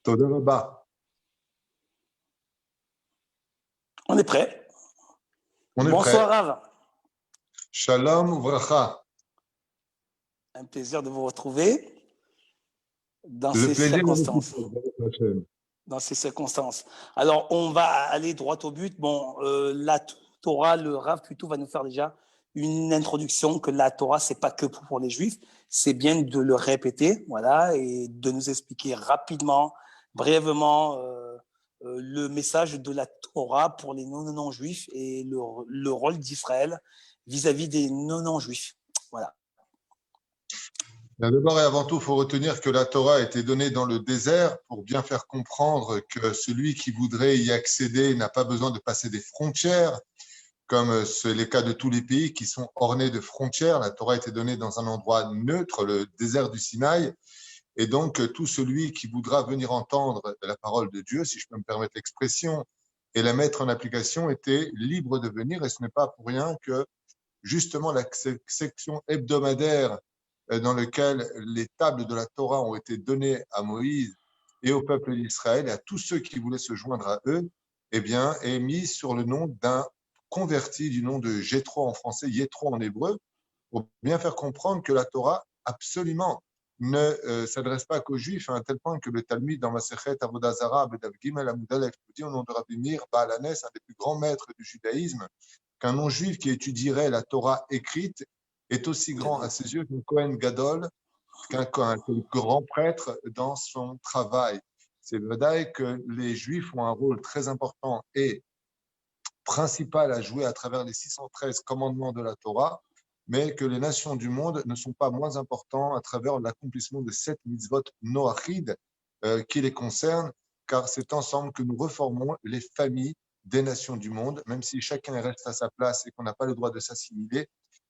Toda Rabba. On est prêt. On est Bonsoir prêt. Rav. Shalom uvracha. Un plaisir de vous retrouver dans Le ces plaisir circonstances. de Dans ces circonstances. Alors, on va aller droit au but. Bon, la Torah, le Rav plutôt va nous faire déjà une introduction que la Torah, c'est pas que pour les Juifs. C'est bien de le répéter, voilà, et de nous expliquer rapidement, brièvement, le message de la Torah pour les non-juifs et le rôle d'Israël vis-à-vis des non-juifs. Voilà. D'abord et avant tout, il faut retenir que la Torah a été donnée dans le désert pour bien faire comprendre que celui qui voudrait y accéder n'a pas besoin de passer des frontières, comme c'est le cas de tous les pays qui sont ornés de frontières. La Torah a été donnée dans un endroit neutre, le désert du Sinaï. Et donc, tout celui qui voudra venir entendre la parole de Dieu, si je peux me permettre l'expression, et la mettre en application, était libre de venir. Et ce n'est pas pour rien que, justement, la section hebdomadaire dans laquelle les tables de la Torah ont été données à Moïse et au peuple d'Israël et à tous ceux qui voulaient se joindre à eux, eh bien, est mise sur le nom d'un converti du nom de Jéthro en français, Yéthro en hébreu, pour bien faire comprendre que la Torah, absolument, ne s'adresse pas qu'aux Juifs, à un tel point que le Talmud dans Masechet Avodah Zarah, Bedav Gimel Amud Aleph, dit au nom de Rabbi Meir Baal HaNes, un des plus grands maîtres du judaïsme, qu'un non-juif qui étudierait la Torah écrite est aussi grand à ses yeux qu'un Kohen Gadol, qu'un grand prêtre dans son travail. C'est vrai que les Juifs ont un rôle très important et principal à jouer à travers les 613 commandements de la Torah, mais que les nations du monde ne sont pas moins importantes à travers l'accomplissement de 7 mitzvot noachid qui les concernent, car c'est ensemble que nous reformons les familles des nations du monde, même si chacun reste à sa place et qu'on n'a pas le droit de s'assimiler.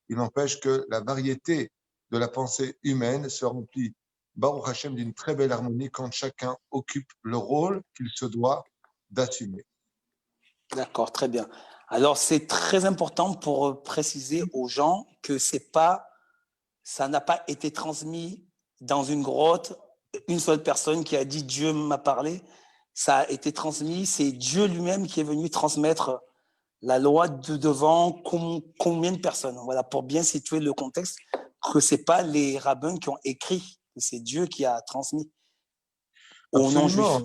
Il n'empêche que la variété de la pensée humaine se remplit, Baruch Hashem, d'une très belle harmonie quand chacun occupe le rôle qu'il se doit d'assumer. D'accord, très bien. Alors, c'est très important pour préciser aux gens que ça n'a pas été transmis dans une grotte, une seule personne qui a dit Dieu m'a parlé. Ça a été transmis, c'est Dieu lui-même qui est venu transmettre la loi devant combien de personnes. Voilà, pour bien situer le contexte, que c'est pas les rabbins qui ont écrit, que c'est Dieu qui a transmis aux non-juifs.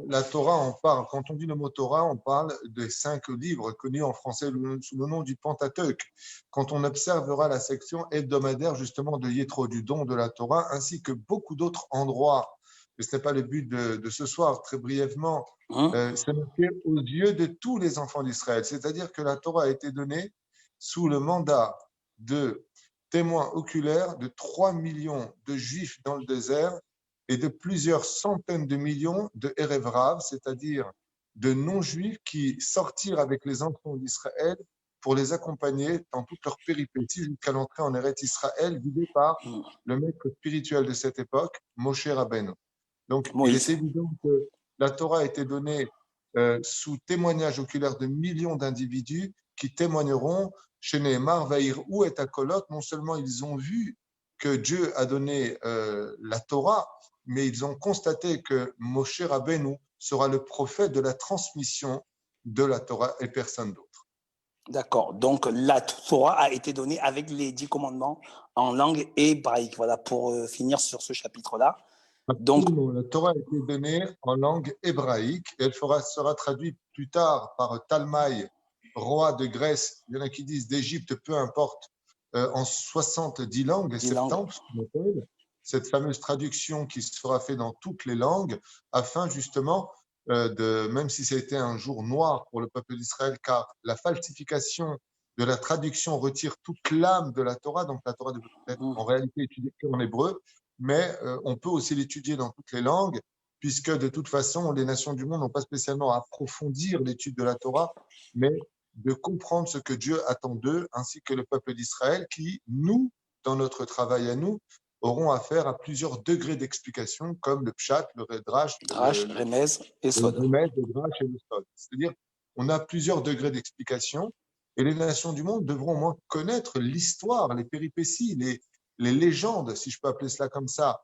La Torah, on parle, quand on dit le mot Torah, on parle des 5 livres connus en français sous le nom du Pentateuque. Quand on observera la section hebdomadaire justement de Yéthro, du don de la Torah, ainsi que beaucoup d'autres endroits, mais ce n'est pas le but de ce soir, très brièvement, c'est marqué aux yeux de tous les enfants d'Israël. C'est-à-dire que la Torah a été donnée sous le mandat de témoins oculaires de 3 millions de Juifs dans le désert et de plusieurs centaines de millions de Erev Rav, c'est-à-dire de non-juifs qui sortirent avec les enfants d'Israël pour les accompagner dans toutes leurs péripéties jusqu'à l'entrée en Eretz Israël, guidé par le maître spirituel de cette époque, Moshe Rabbeinu. Donc, Moïse. il est évident que la Torah a été donnée sous témoignage oculaire de millions d'individus qui témoigneront chez Nehemar, Vaïr ou et Akolot. Non seulement ils ont vu que Dieu a donné la Torah, mais ils ont constaté que Moshe Rabbeinu sera le prophète de la transmission de la Torah et personne d'autre. D'accord. Donc, la Torah a été donnée avec les 10 commandements en langue hébraïque. Voilà, pour finir sur ce chapitre-là. Donc, la Torah a été donnée en langue hébraïque et elle sera traduite plus tard par Talmaï, roi de Grèce, il y en a qui disent d'Égypte, peu importe, en 70 langues, les 70, ce qu'on appelle, cette fameuse traduction qui sera faite dans toutes les langues, afin justement même si ça a été un jour noir pour le peuple d'Israël, car la falsification de la traduction retire toute l'âme de la Torah, donc la Torah devait être en réalité étudiée qu'en hébreu, mais on peut aussi l'étudier dans toutes les langues, puisque de toute façon, les nations du monde n'ont pas spécialement à approfondir l'étude de la Torah, mais de comprendre ce que Dieu attend d'eux, ainsi que le peuple d'Israël, qui, nous, dans notre travail à nous, auront affaire à plusieurs degrés d'explication, comme le pshat, le redrash, le remez et le remez, le drash et le sod. C'est-à-dire, on a plusieurs degrés d'explication, et les nations du monde devront au moins connaître l'histoire, les péripéties, les légendes, si je peux appeler cela comme ça,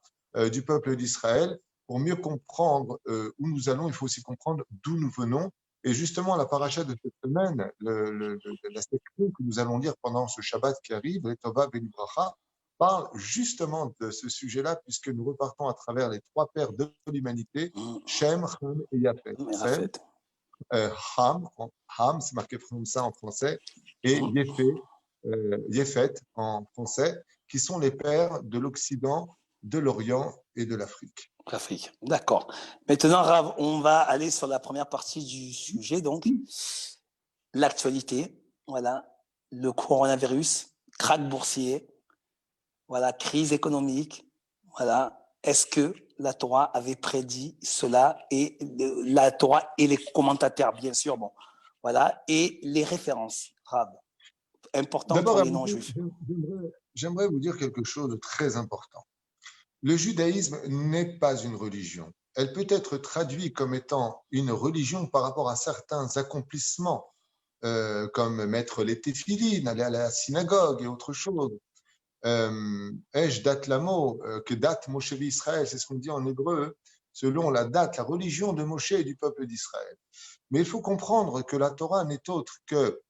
du peuple d'Israël, pour mieux comprendre où nous allons, il faut aussi comprendre d'où nous venons. Et justement, la paracha de cette semaine, la section que nous allons lire pendant ce Shabbat qui arrive, le Tova Benibracha, parle justement de ce sujet-là, puisque nous repartons à travers les trois pères de l'humanité, Shem, Ham et Yafet. Shem, Ham, c'est marqué comme ça en français, et Yefet en français, qui sont les pères de l'Occident, de l'Orient et de l'Afrique. L'Afrique, d'accord. Maintenant, Rav, on va aller sur la première partie du sujet, donc l'actualité, voilà, le coronavirus, krach boursier, voilà, crise économique, voilà. Est-ce que la Torah avait prédit cela et la Torah et les commentateurs, bien sûr, bon, voilà, et les références, Rav, important D'abord, pour les non-juifs. j'aimerais vous dire quelque chose de très important. Le judaïsme n'est pas une religion. Elle peut être traduite comme étant une religion par rapport à certains accomplissements, comme mettre les téphilines, aller à la synagogue et autre chose. Dat lamo, que date Moshe Israël, c'est ce qu'on dit en hébreu, selon la date, la religion de Moshe et du peuple d'Israël. Mais il faut comprendre que la Torah n'est autre que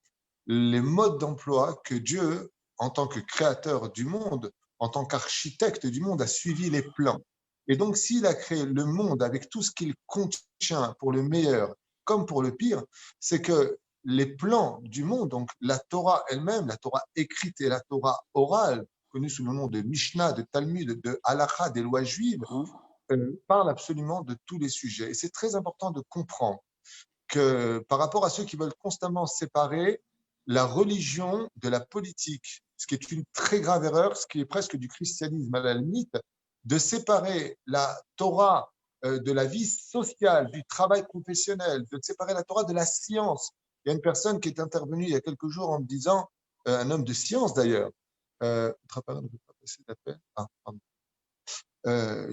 les modes d'emploi que Dieu, en tant que créateur du monde, en tant qu'architecte du monde, a suivi les plans. Et donc, s'il a créé le monde avec tout ce qu'il contient pour le meilleur comme pour le pire, c'est que les plans du monde, donc la Torah elle-même, la Torah écrite et la Torah orale, connue sous le nom de Mishnah, de Talmud, de Halakha, des lois juives, parlent absolument de tous les sujets. Et c'est très important de comprendre que par rapport à ceux qui veulent constamment séparer la religion de la politique, ce qui est une très grave erreur, ce qui est presque du christianisme à la limite, de séparer la Torah de la vie sociale, du travail professionnel, de séparer la Torah de la science. Il y a une personne qui est intervenue il y a quelques jours en me disant, un homme de science d'ailleurs, ne peut pas passer d'appel.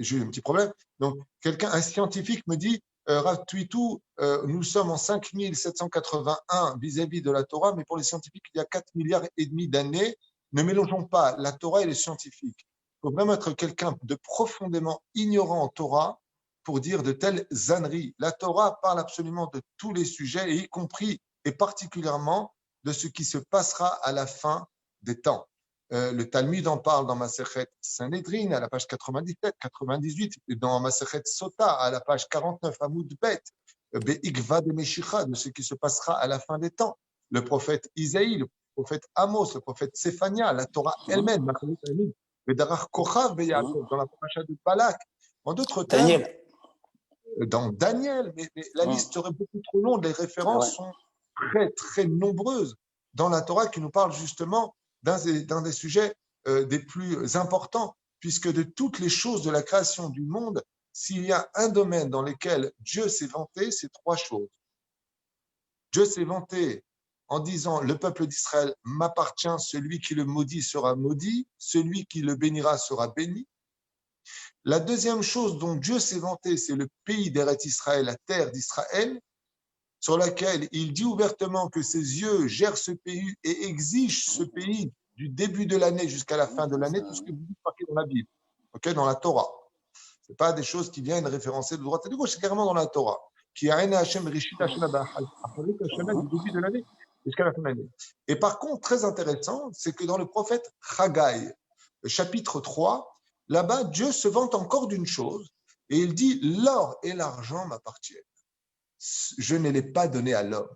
J'ai eu un petit problème. Donc, un scientifique me dit, Rav Tuitou, nous sommes en 5781 vis-à-vis de la Torah, mais pour les scientifiques, il y a 4 milliards et demi d'années. Ne mélangeons pas la Torah et les scientifiques. Il faut vraiment être quelqu'un de profondément ignorant en Torah pour dire de telles âneries. La Torah parle absolument de tous les sujets, et y compris et particulièrement de ce qui se passera à la fin des temps. Le Talmud en parle dans Masechet Sanhedrin à la page 97, 98, et dans Masechet Sota à la page 49, Amoud Bet, Be'ikva de Meshicha, de ce qui se passera à la fin des temps. Le prophète Isaïe, le prophète Amos, le prophète Séphania, la Torah elle-même, Bedarach Kochav Be'Yaakov, dans la paracha de Balak. En d'autres termes, dans Daniel, mais la liste serait beaucoup trop longue, les références sont très, très nombreuses dans la Torah qui nous parlent justement d'un des sujets des plus importants, puisque de toutes les choses de la création du monde, s'il y a un domaine dans lequel Dieu s'est vanté, c'est trois choses. Dieu s'est vanté en disant, le peuple d'Israël m'appartient, celui qui le maudit sera maudit, celui qui le bénira sera béni. La deuxième chose dont Dieu s'est vanté, c'est le pays d'Eretz Israël, la terre d'Israël, sur laquelle il dit ouvertement que ses yeux gèrent ce pays et exigent ce pays du début de l'année jusqu'à la fin de l'année, tout ce que vous dites marqué dans la Bible, dans la Torah. Ce n'est pas des choses qui viennent référencer de droite et de gauche, c'est carrément dans la Torah. Qui a Hashem Rishit Hashem du début de l'année jusqu'à la fin de l'année. Et par contre, très intéressant, c'est que dans le prophète Haggai, chapitre 3, là-bas, Dieu se vante encore d'une chose et il dit, l'or et l'argent m'appartiennent. Je ne l'ai pas donné à l'homme.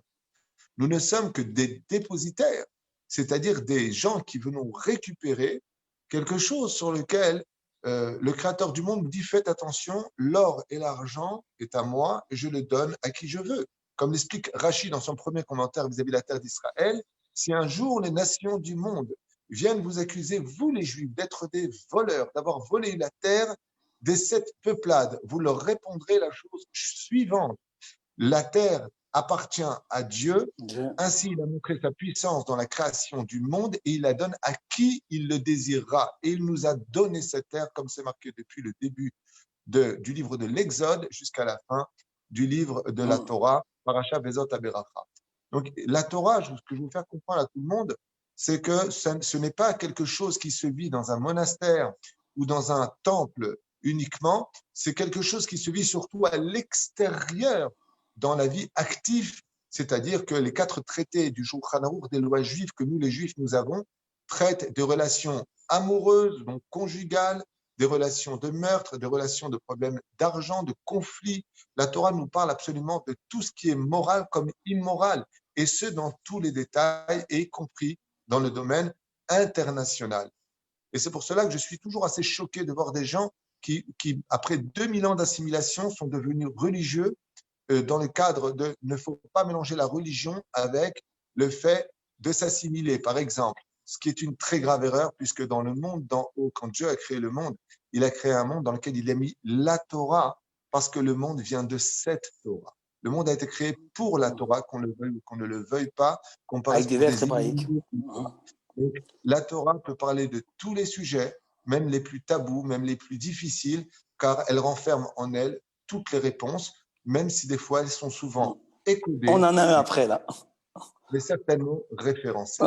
Nous ne sommes que des dépositaires, c'est-à-dire des gens qui venons récupérer quelque chose sur lequel le Créateur du monde nous dit, faites attention, l'or et l'argent est à moi et je le donne à qui je veux. Comme l'explique Rachid dans son premier commentaire vis-à-vis de la terre d'Israël, si un jour les nations du monde viennent vous accuser, vous les Juifs, d'être des voleurs, d'avoir volé la terre des 7 peuplades, vous leur répondrez la chose suivante. La terre appartient à Dieu, ainsi il a montré sa puissance dans la création du monde et il la donne à qui il le désirera. Et il nous a donné cette terre, comme c'est marqué depuis le début du livre de l'Exode jusqu'à la fin du livre de la Torah, Parasha Vezot Aberacha. Donc la Torah, ce que je veux faire comprendre à tout le monde, c'est que ce n'est pas quelque chose qui se vit dans un monastère ou dans un temple uniquement, c'est quelque chose qui se vit surtout à l'extérieur, dans la vie active, c'est-à-dire que les 4 traités du Shulchan Aruch des lois juives que nous, les juifs, nous avons, traitent de relations amoureuses, donc conjugales, des relations de meurtre, des relations de problèmes d'argent, de conflits. La Torah nous parle absolument de tout ce qui est moral comme immoral, et ce, dans tous les détails, y compris dans le domaine international. Et c'est pour cela que je suis toujours assez choqué de voir des gens qui après 2000 ans d'assimilation, sont devenus religieux dans le cadre de ne faut pas mélanger la religion avec le fait de s'assimiler. Par exemple, ce qui est une très grave erreur, puisque dans le monde d'en haut, quand Dieu a créé le monde, il a créé un monde dans lequel il a mis la Torah, parce que le monde vient de cette Torah. Le monde a été créé pour la Torah, qu'on le veuille ou qu'on ne le veuille pas, qu'on paraisse Avec des pour lettres des hébraïques. idées. Donc, la Torah peut parler de tous les sujets, même les plus tabous, même les plus difficiles, car elle renferme en elle toutes les réponses, même si des fois elles sont souvent écodées. On en a un après, là. Mais certainement référencées.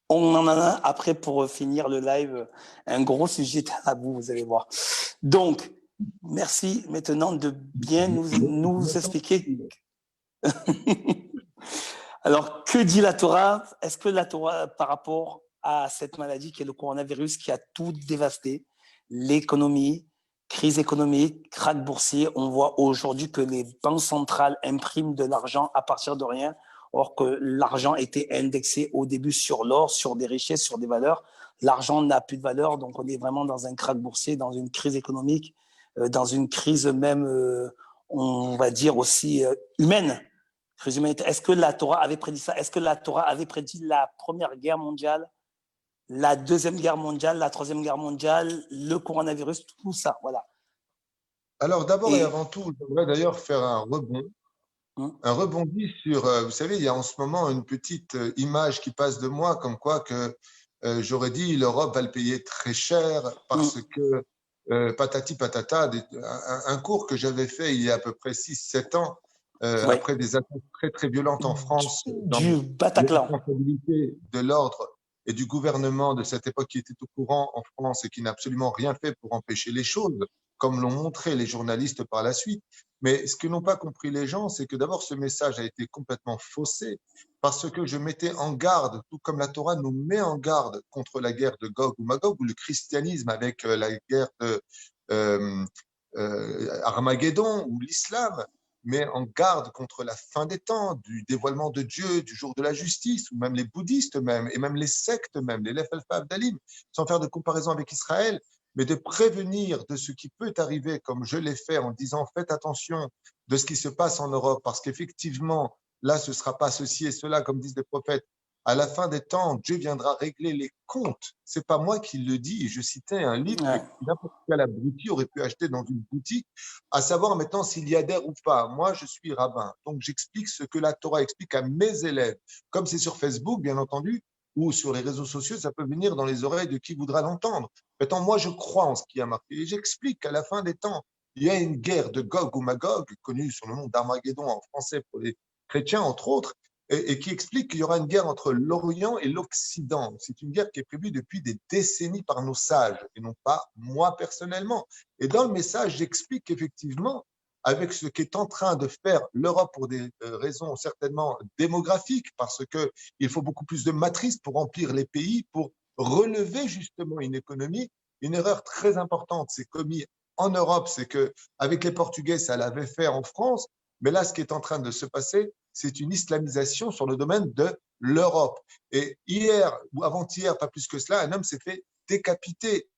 On en a un après pour finir le live. Un gros sujet tabou, vous allez voir. Donc, merci maintenant de bien nous expliquer. Alors, que dit la Torah? Est-ce que la Torah, par rapport à cette maladie qui est le coronavirus, qui a tout dévasté, l'économie, crise économique, krach boursier, on voit aujourd'hui que les banques centrales impriment de l'argent à partir de rien, or que l'argent était indexé au début sur l'or, sur des richesses, sur des valeurs. L'argent n'a plus de valeur, donc on est vraiment dans un krach boursier, dans une crise économique, dans une crise même, on va dire aussi humaine. Est-ce que la Torah avait prédit ça? Est-ce que la Torah avait prédit la Première Guerre mondiale, la Deuxième Guerre mondiale, la Troisième Guerre mondiale, le coronavirus, tout ça, voilà. Alors d'abord et avant tout, j'aimerais d'ailleurs faire un rebondi sur, vous savez, il y a en ce moment une petite image qui passe de moi, comme quoi que j'aurais dit l'Europe va le payer très cher parce que patati patata, un cours que j'avais fait il y a à peu près 6-7 ans, après des attaques très très violentes en France, dans du Bataclan, les responsabilités de l'ordre et du gouvernement de cette époque qui était au courant en France et qui n'a absolument rien fait pour empêcher les choses, comme l'ont montré les journalistes par la suite. Mais ce que n'ont pas compris les gens, c'est que d'abord ce message a été complètement faussé parce que je mettais en garde, tout comme la Torah nous met en garde contre la guerre de Gog ou Magog ou le christianisme avec la guerre de Armageddon ou l'islam, met en garde contre la fin des temps, du dévoilement de Dieu, du jour de la justice, ou même les bouddhistes même, et même les sectes même, les Lef Alpha Abdalim, sans faire de comparaison avec Israël, mais de prévenir de ce qui peut arriver, comme je l'ai fait en disant faites attention de ce qui se passe en Europe, parce qu'effectivement, là, ce ne sera pas ceci et cela, comme disent les prophètes. À la fin des temps, Dieu viendra régler les comptes. C'est pas moi qui le dis. Je citais un livre que n'importe quel abruti aurait pu acheter dans une boutique, à savoir maintenant s'il y adhère ou pas. Moi, je suis rabbin, donc j'explique ce que la Torah explique à mes élèves. Comme c'est sur Facebook, bien entendu, ou sur les réseaux sociaux, ça peut venir dans les oreilles de qui voudra l'entendre. Maintenant, moi, je crois en ce qui a marqué et j'explique qu'à la fin des temps, il y a une guerre de Gog ou Magog, connue sous le nom d'Armageddon en français pour les chrétiens, entre autres, et qui explique qu'il y aura une guerre entre l'Orient et l'Occident. C'est une guerre qui est prévue depuis des décennies par nos sages, et non pas moi personnellement. Et dans le message, j'explique qu'effectivement, avec ce qu'est en train de faire l'Europe pour des raisons certainement démographiques, parce qu'il faut beaucoup plus de matrices pour remplir les pays, pour relever justement une économie. Une erreur très importante s'est commise en Europe, c'est qu'avec les Portugais, ça l'avait fait en France, mais là, ce qui est en train de se passer, c'est une islamisation sur le domaine de l'Europe. Et hier ou avant-hier, pas plus que cela, un homme s'est fait décapiter.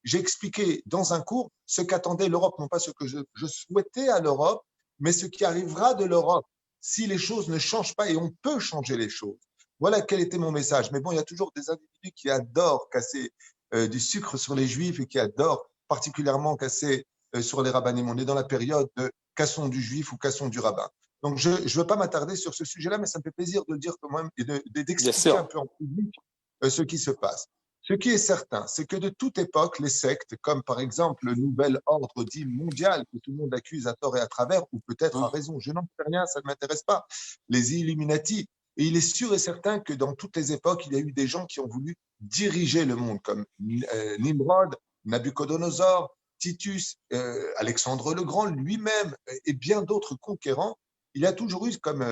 J'ai expliqué dans un cours ce qu'attendait l'Europe, non pas ce que je souhaitais à l'Europe, mais ce qui arrivera de l'Europe si les choses ne changent pas, et on peut changer les choses. Voilà quel était mon message. Mais bon, il y a toujours des individus qui adorent casser du sucre sur les juifs et qui adorent particulièrement casser sur les rabbinim. On est dans la période de cassons du juif ou cassons du rabbin. Donc, je ne veux pas m'attarder sur ce sujet-là, mais ça me fait plaisir de le dire quand même et d'expliquer un peu en public ce qui se passe. Ce qui est certain, c'est que de toute époque, les sectes, comme par exemple le nouvel ordre dit mondial, que tout le monde accuse à tort et à travers, ou peut-être à raison, je n'en sais rien, ça ne m'intéresse pas, les Illuminati. Et il est sûr et certain que dans toutes les époques, il y a eu des gens qui ont voulu diriger le monde, comme Nimrod, Nabucodonosor, Titus, Alexandre le Grand lui-même et bien d'autres conquérants, il y a toujours eu, comme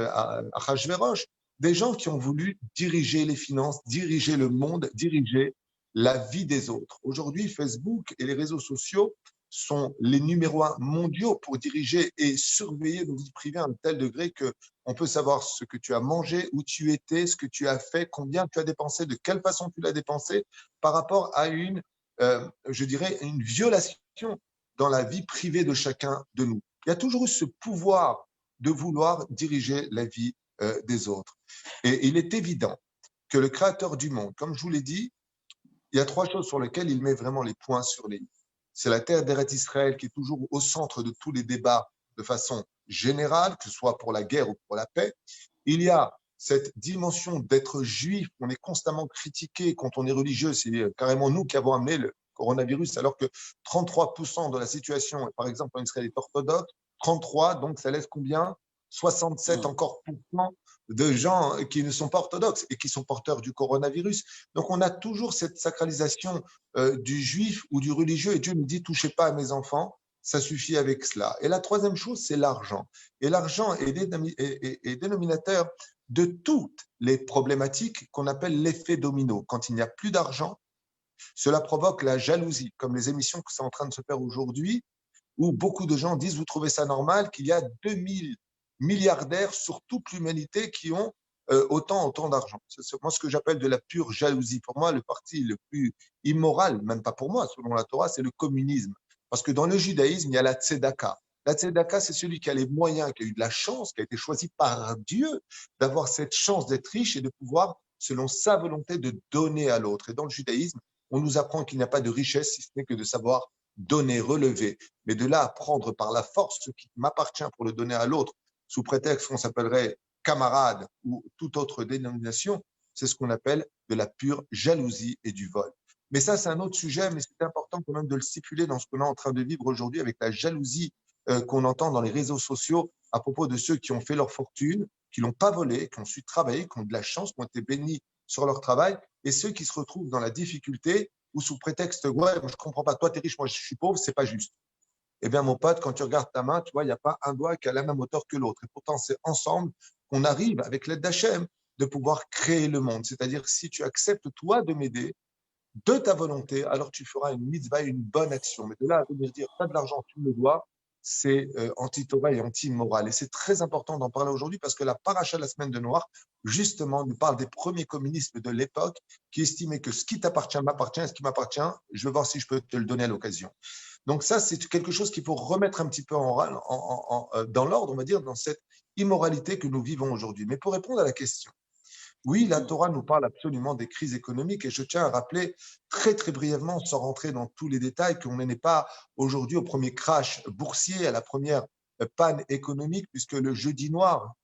Achashverosh, des gens qui ont voulu diriger les finances, diriger le monde, diriger la vie des autres. Aujourd'hui, Facebook et les réseaux sociaux sont les numéros un mondiaux pour diriger et surveiller nos vies privées à un tel degré que on peut savoir ce que tu as mangé, où tu étais, ce que tu as fait, combien tu as dépensé, de quelle façon tu l'as dépensé, par rapport à je dirais, une violation dans la vie privée de chacun de nous. Il y a toujours eu ce pouvoir de vouloir diriger la vie des autres. Et il est évident que le Créateur du monde, comme je vous l'ai dit, il y a trois choses sur lesquelles il met vraiment les points sur les i. C'est la terre d'Eretz Israël qui est toujours au centre de tous les débats de façon générale, que ce soit pour la guerre ou pour la paix. Il y a cette dimension d'être juif, on est constamment critiqué quand on est religieux, c'est carrément nous qui avons amené le coronavirus, alors que 33% de la situation, par exemple en Israël, est orthodoxe, 33, donc ça laisse combien 67 encore de gens qui ne sont pas orthodoxes et qui sont porteurs du coronavirus. Donc on a toujours cette sacralisation du juif ou du religieux, et Dieu nous dit touchez pas à mes enfants, ça suffit avec cela. Et la troisième chose, c'est l'argent. Et l'argent est dénominateur de toutes les problématiques qu'on appelle l'effet domino. Quand il n'y a plus d'argent, cela provoque la jalousie, comme les émissions que c'est en train de se faire aujourd'hui, où beaucoup de gens disent, vous trouvez ça normal qu'il y a 2000 milliardaires sur toute l'humanité qui ont autant d'argent. C'est moi ce que j'appelle de la pure jalousie. Pour moi, le parti le plus immoral, même pas pour moi, selon la Torah, c'est le communisme. Parce que dans le judaïsme, il y a la tzedaka. La tzedaka, c'est celui qui a les moyens, qui a eu de la chance, qui a été choisi par Dieu d'avoir cette chance d'être riche et de pouvoir, selon sa volonté, de donner à l'autre. Et dans le judaïsme, on nous apprend qu'il n'y a pas de richesse, si ce n'est que de savoir donner, relever. Mais de là à prendre par la force ce qui m'appartient pour le donner à l'autre, sous prétexte qu'on s'appellerait camarade ou toute autre dénomination, c'est ce qu'on appelle de la pure jalousie et du vol. Mais ça, c'est un autre sujet, mais c'est important quand même de le stipuler dans ce qu'on est en train de vivre aujourd'hui avec la jalousie qu'on entend dans les réseaux sociaux à propos de ceux qui ont fait leur fortune, qui l'ont pas volé, qui ont su travailler, qui ont de la chance, qui ont été bénis sur leur travail, et ceux qui se retrouvent dans la difficulté ou sous prétexte, ouais, je comprends pas, toi, tu es riche, moi, je suis pauvre, c'est pas juste. Eh bien, mon pote, quand tu regardes ta main, tu vois, il n'y a pas un doigt qui a la même hauteur que l'autre. Et pourtant, c'est ensemble qu'on arrive, avec l'aide d'Hachem, de pouvoir créer le monde. C'est-à-dire, si tu acceptes, toi, de m'aider, de ta volonté, alors tu feras une mitzvah, une bonne action. Mais de là à venir dire, pas de l'argent, tu me le dois, c'est anti-Torah et anti-moral. Et c'est très important d'en parler aujourd'hui parce que la paracha de la semaine de Noir, justement, nous parle des premiers communistes de l'époque qui estimaient que ce qui t'appartient m'appartient et ce qui m'appartient, je vais voir si je peux te le donner à l'occasion. Donc ça, c'est quelque chose qu'il faut remettre un petit peu dans l'ordre, on va dire, dans cette immoralité que nous vivons aujourd'hui. Mais pour répondre à la question, oui, la Torah nous parle absolument des crises économiques et je tiens à rappeler très très brièvement, sans rentrer dans tous les détails, qu'on n'est pas aujourd'hui au premier crash boursier, à la première panne économique, puisque le jeudi noir,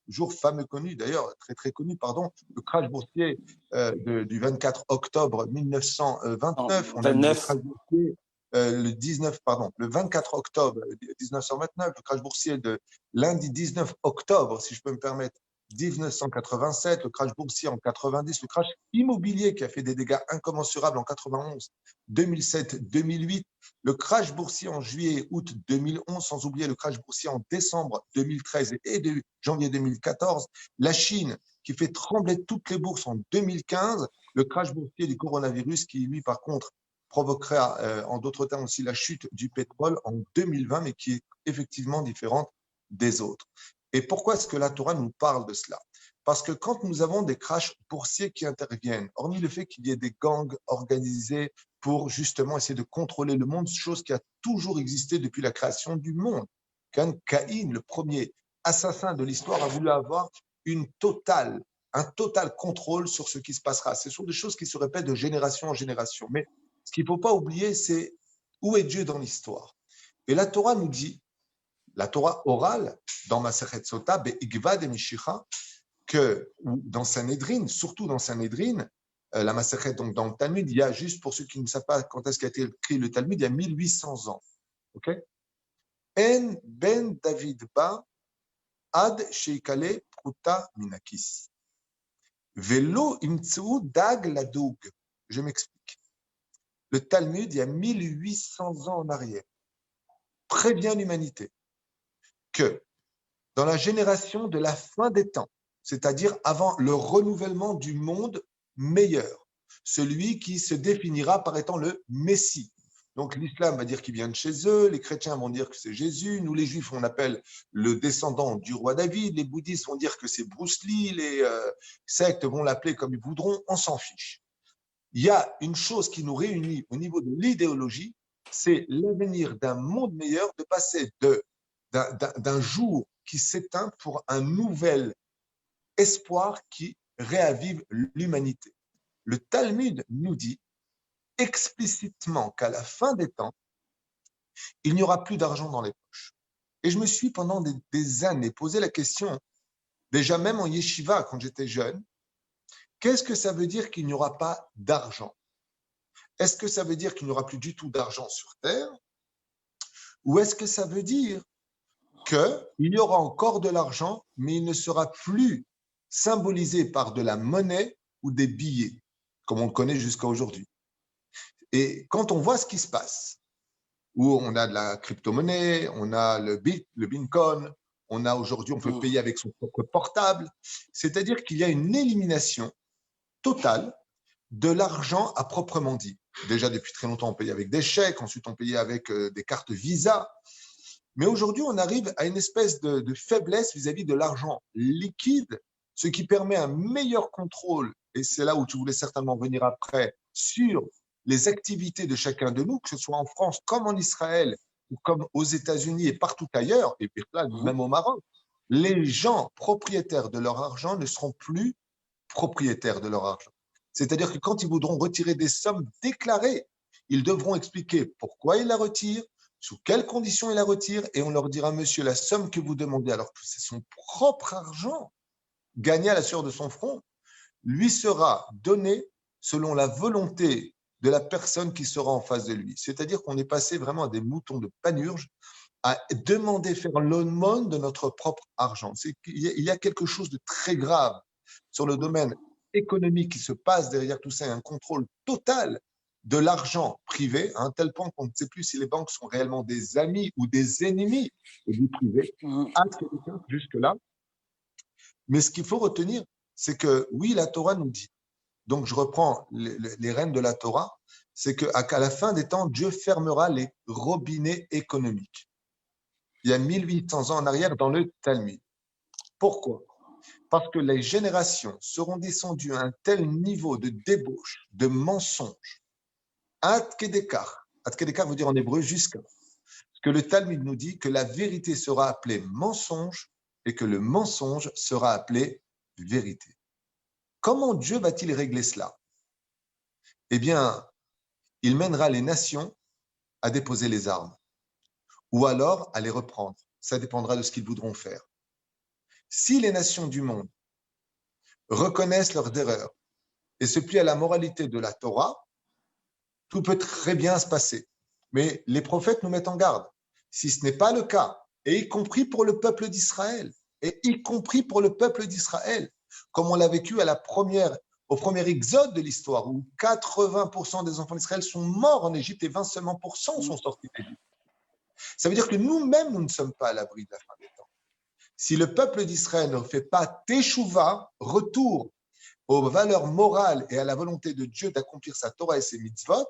jour fameux connu d'ailleurs, très très connu, pardon, le crash boursier du 24 octobre 1929, on a eu le 29. crash boursier le 24 octobre 1929, le crash boursier de lundi 19 octobre, si je peux me permettre, 1987, le crash boursier en 90, le crash immobilier qui a fait des dégâts incommensurables en 91, 2007, 2008, le crash boursier en juillet, août 2011, sans oublier le crash boursier en décembre 2013 et de janvier 2014, la Chine qui fait trembler toutes les bourses en 2015, le crash boursier du coronavirus qui, lui, par contre, provoquera en d'autres termes aussi la chute du pétrole en 2020, mais qui est effectivement différente des autres. Et pourquoi est-ce que la Torah nous parle de cela? Parce que quand nous avons des crashs boursiers qui interviennent, hormis le fait qu'il y ait des gangs organisés pour justement essayer de contrôler le monde, chose qui a toujours existé depuis la création du monde. Quand Caïn, le premier assassin de l'histoire, a voulu avoir un total contrôle sur ce qui se passera. Ce sont des choses qui se répètent de génération en génération. Mais ce qu'il ne faut pas oublier, c'est où est Dieu dans l'histoire. Et la Torah nous dit, la Torah orale, dans Masechet Sota, Be'igvad et Mishicha, que dans Sanhedrin, surtout dans Sanhedrin, la Masechet, donc dans le Talmud, il y a, juste pour ceux qui ne savent pas quand est-ce qu'a été écrit le Talmud, il y a 1800 ans. Ok? En ben David ba ad sheikale pruta minakis. Velo imtseu dag ladug. Je m'explique. le Talmud, il y a 1800 ans en arrière, prévient l'humanité que dans la génération de la fin des temps, c'est-à-dire avant le renouvellement du monde meilleur, celui qui se définira par étant le Messie. Donc l'islam va dire qu'il vient de chez eux, les chrétiens vont dire que c'est Jésus, nous les juifs on appelle le descendant du roi David, les bouddhistes vont dire que c'est Bruce Lee, les sectes vont l'appeler comme ils voudront, on s'en fiche. Il y a une chose qui nous réunit au niveau de l'idéologie, c'est l'avenir d'un monde meilleur, de passer d'un jour qui s'éteint pour un nouvel espoir qui réavive l'humanité. Le Talmud nous dit explicitement qu'à la fin des temps, il n'y aura plus d'argent dans les poches. Et je me suis pendant des années posé la question, déjà même en yeshiva quand j'étais jeune, qu'est-ce que ça veut dire qu'il n'y aura pas d'argent? Est-ce que ça veut dire qu'il n'y aura plus du tout d'argent sur Terre? Ou est-ce que ça veut dire qu'il y aura encore de l'argent, mais il ne sera plus symbolisé par de la monnaie ou des billets, comme on le connaît jusqu'à aujourd'hui? Et quand on voit ce qui se passe, où on a de la crypto-monnaie, on a le Bitcoin, on a aujourd'hui, on peut payer avec son propre portable, c'est-à-dire qu'il y a une élimination totale de l'argent à proprement dit. Déjà, depuis très longtemps, on payait avec des chèques, ensuite on payait avec des cartes Visa. Mais aujourd'hui, on arrive à une espèce de faiblesse vis-à-vis de l'argent liquide, ce qui permet un meilleur contrôle, et c'est là où tu voulais certainement venir après, sur les activités de chacun de nous, que ce soit en France comme en Israël, ou comme aux États-Unis et partout ailleurs, et puis là, même au Maroc. Les gens propriétaires de leur argent ne seront plus propriétaires de leur argent. C'est-à-dire que quand ils voudront retirer des sommes déclarées, ils devront expliquer pourquoi ils la retirent, sous quelles conditions ils la retirent, et on leur dira, monsieur, la somme que vous demandez, alors que c'est son propre argent, gagné à la sueur de son front, lui sera donné selon la volonté de la personne qui sera en face de lui. C'est-à-dire qu'on est passé vraiment à des moutons de panurge, à demander faire l'aumône de notre propre argent. Il y a quelque chose de très grave sur le domaine économique qui se passe derrière tout ça, un contrôle total de l'argent privé, à un tel point qu'on ne sait plus si les banques sont réellement des amis ou des ennemis du privé, jusque-là. Mais ce qu'il faut retenir, c'est que oui, la Torah nous dit, donc je reprends les rênes de la Torah, c'est qu'à la fin des temps, Dieu fermera les robinets économiques. Il y a 1800 ans en arrière dans le Talmud. Pourquoi? Parce que les générations seront descendues à un tel niveau de débauche, de mensonge, ad kedekar veut dire en hébreu jusqu'à, que le Talmud nous dit que la vérité sera appelée mensonge et que le mensonge sera appelé vérité. Comment Dieu va-t-il régler cela? Eh bien, il mènera les nations à déposer les armes ou alors à les reprendre. Ça dépendra de ce qu'ils voudront faire. Si les nations du monde reconnaissent leurs erreurs et se plient à la moralité de la Torah, tout peut très bien se passer. Mais les prophètes nous mettent en garde. Si ce n'est pas le cas, et y compris pour le peuple d'Israël, comme on l'a vécu au premier exode de l'histoire, où 80% des enfants d'Israël sont morts en Égypte et 20 seulement % sont sortis d'Égypte. Ça veut dire que nous-mêmes, nous ne sommes pas à l'abri de la fin des temps. Si le peuple d'Israël ne fait pas teshuva, retour aux valeurs morales et à la volonté de Dieu d'accomplir sa Torah et ses mitzvot,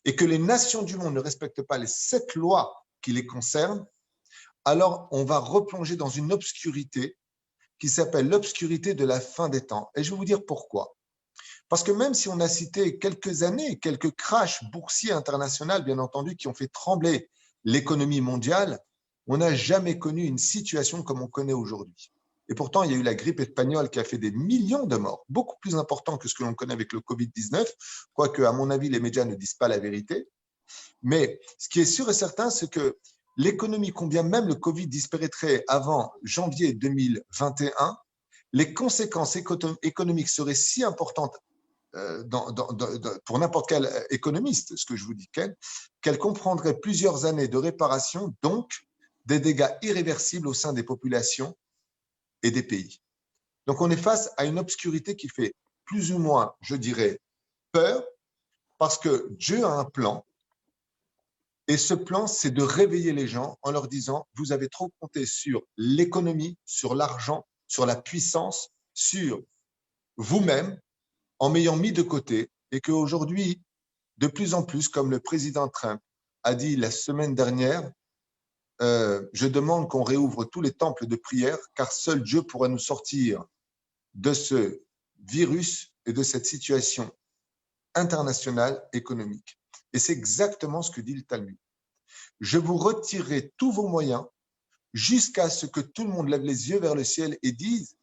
et que les nations du monde ne respectent pas les 7 lois qui les concernent, alors on va replonger dans une obscurité qui s'appelle l'obscurité de la fin des temps. Et je vais vous dire pourquoi. Parce que même si on a cité quelques années, quelques crashs boursiers internationaux, bien entendu, qui ont fait trembler l'économie mondiale, on n'a jamais connu une situation comme on connaît aujourd'hui. Et pourtant, il y a eu la grippe espagnole qui a fait des millions de morts, beaucoup plus important que ce que l'on connaît avec le Covid-19, quoique, à mon avis, les médias ne disent pas la vérité. Mais ce qui est sûr et certain, c'est que l'économie, combien même le Covid disparaîtrait avant janvier 2021, les conséquences économiques seraient si importantes pour n'importe quel économiste, ce que je vous dis, qu'elle comprendrait plusieurs années de réparation, donc des dégâts irréversibles au sein des populations et des pays. Donc on est face à une obscurité qui fait plus ou moins, je dirais, peur, Parce que Dieu a un plan, et ce plan, c'est de réveiller les gens en leur disant, vous avez trop compté sur l'économie, sur l'argent, sur la puissance, sur vous-même, en m'ayant mis de côté, et qu'aujourd'hui, de plus en plus, comme le président Trump a dit la semaine dernière, je demande qu'on réouvre tous les temples de prière, car seul Dieu pourra nous sortir de ce virus et de cette situation internationale économique. Et c'est exactement ce que dit le Talmud. Je vous retirerai tous vos moyens jusqu'à ce que tout le monde lève les yeux vers le ciel et dise,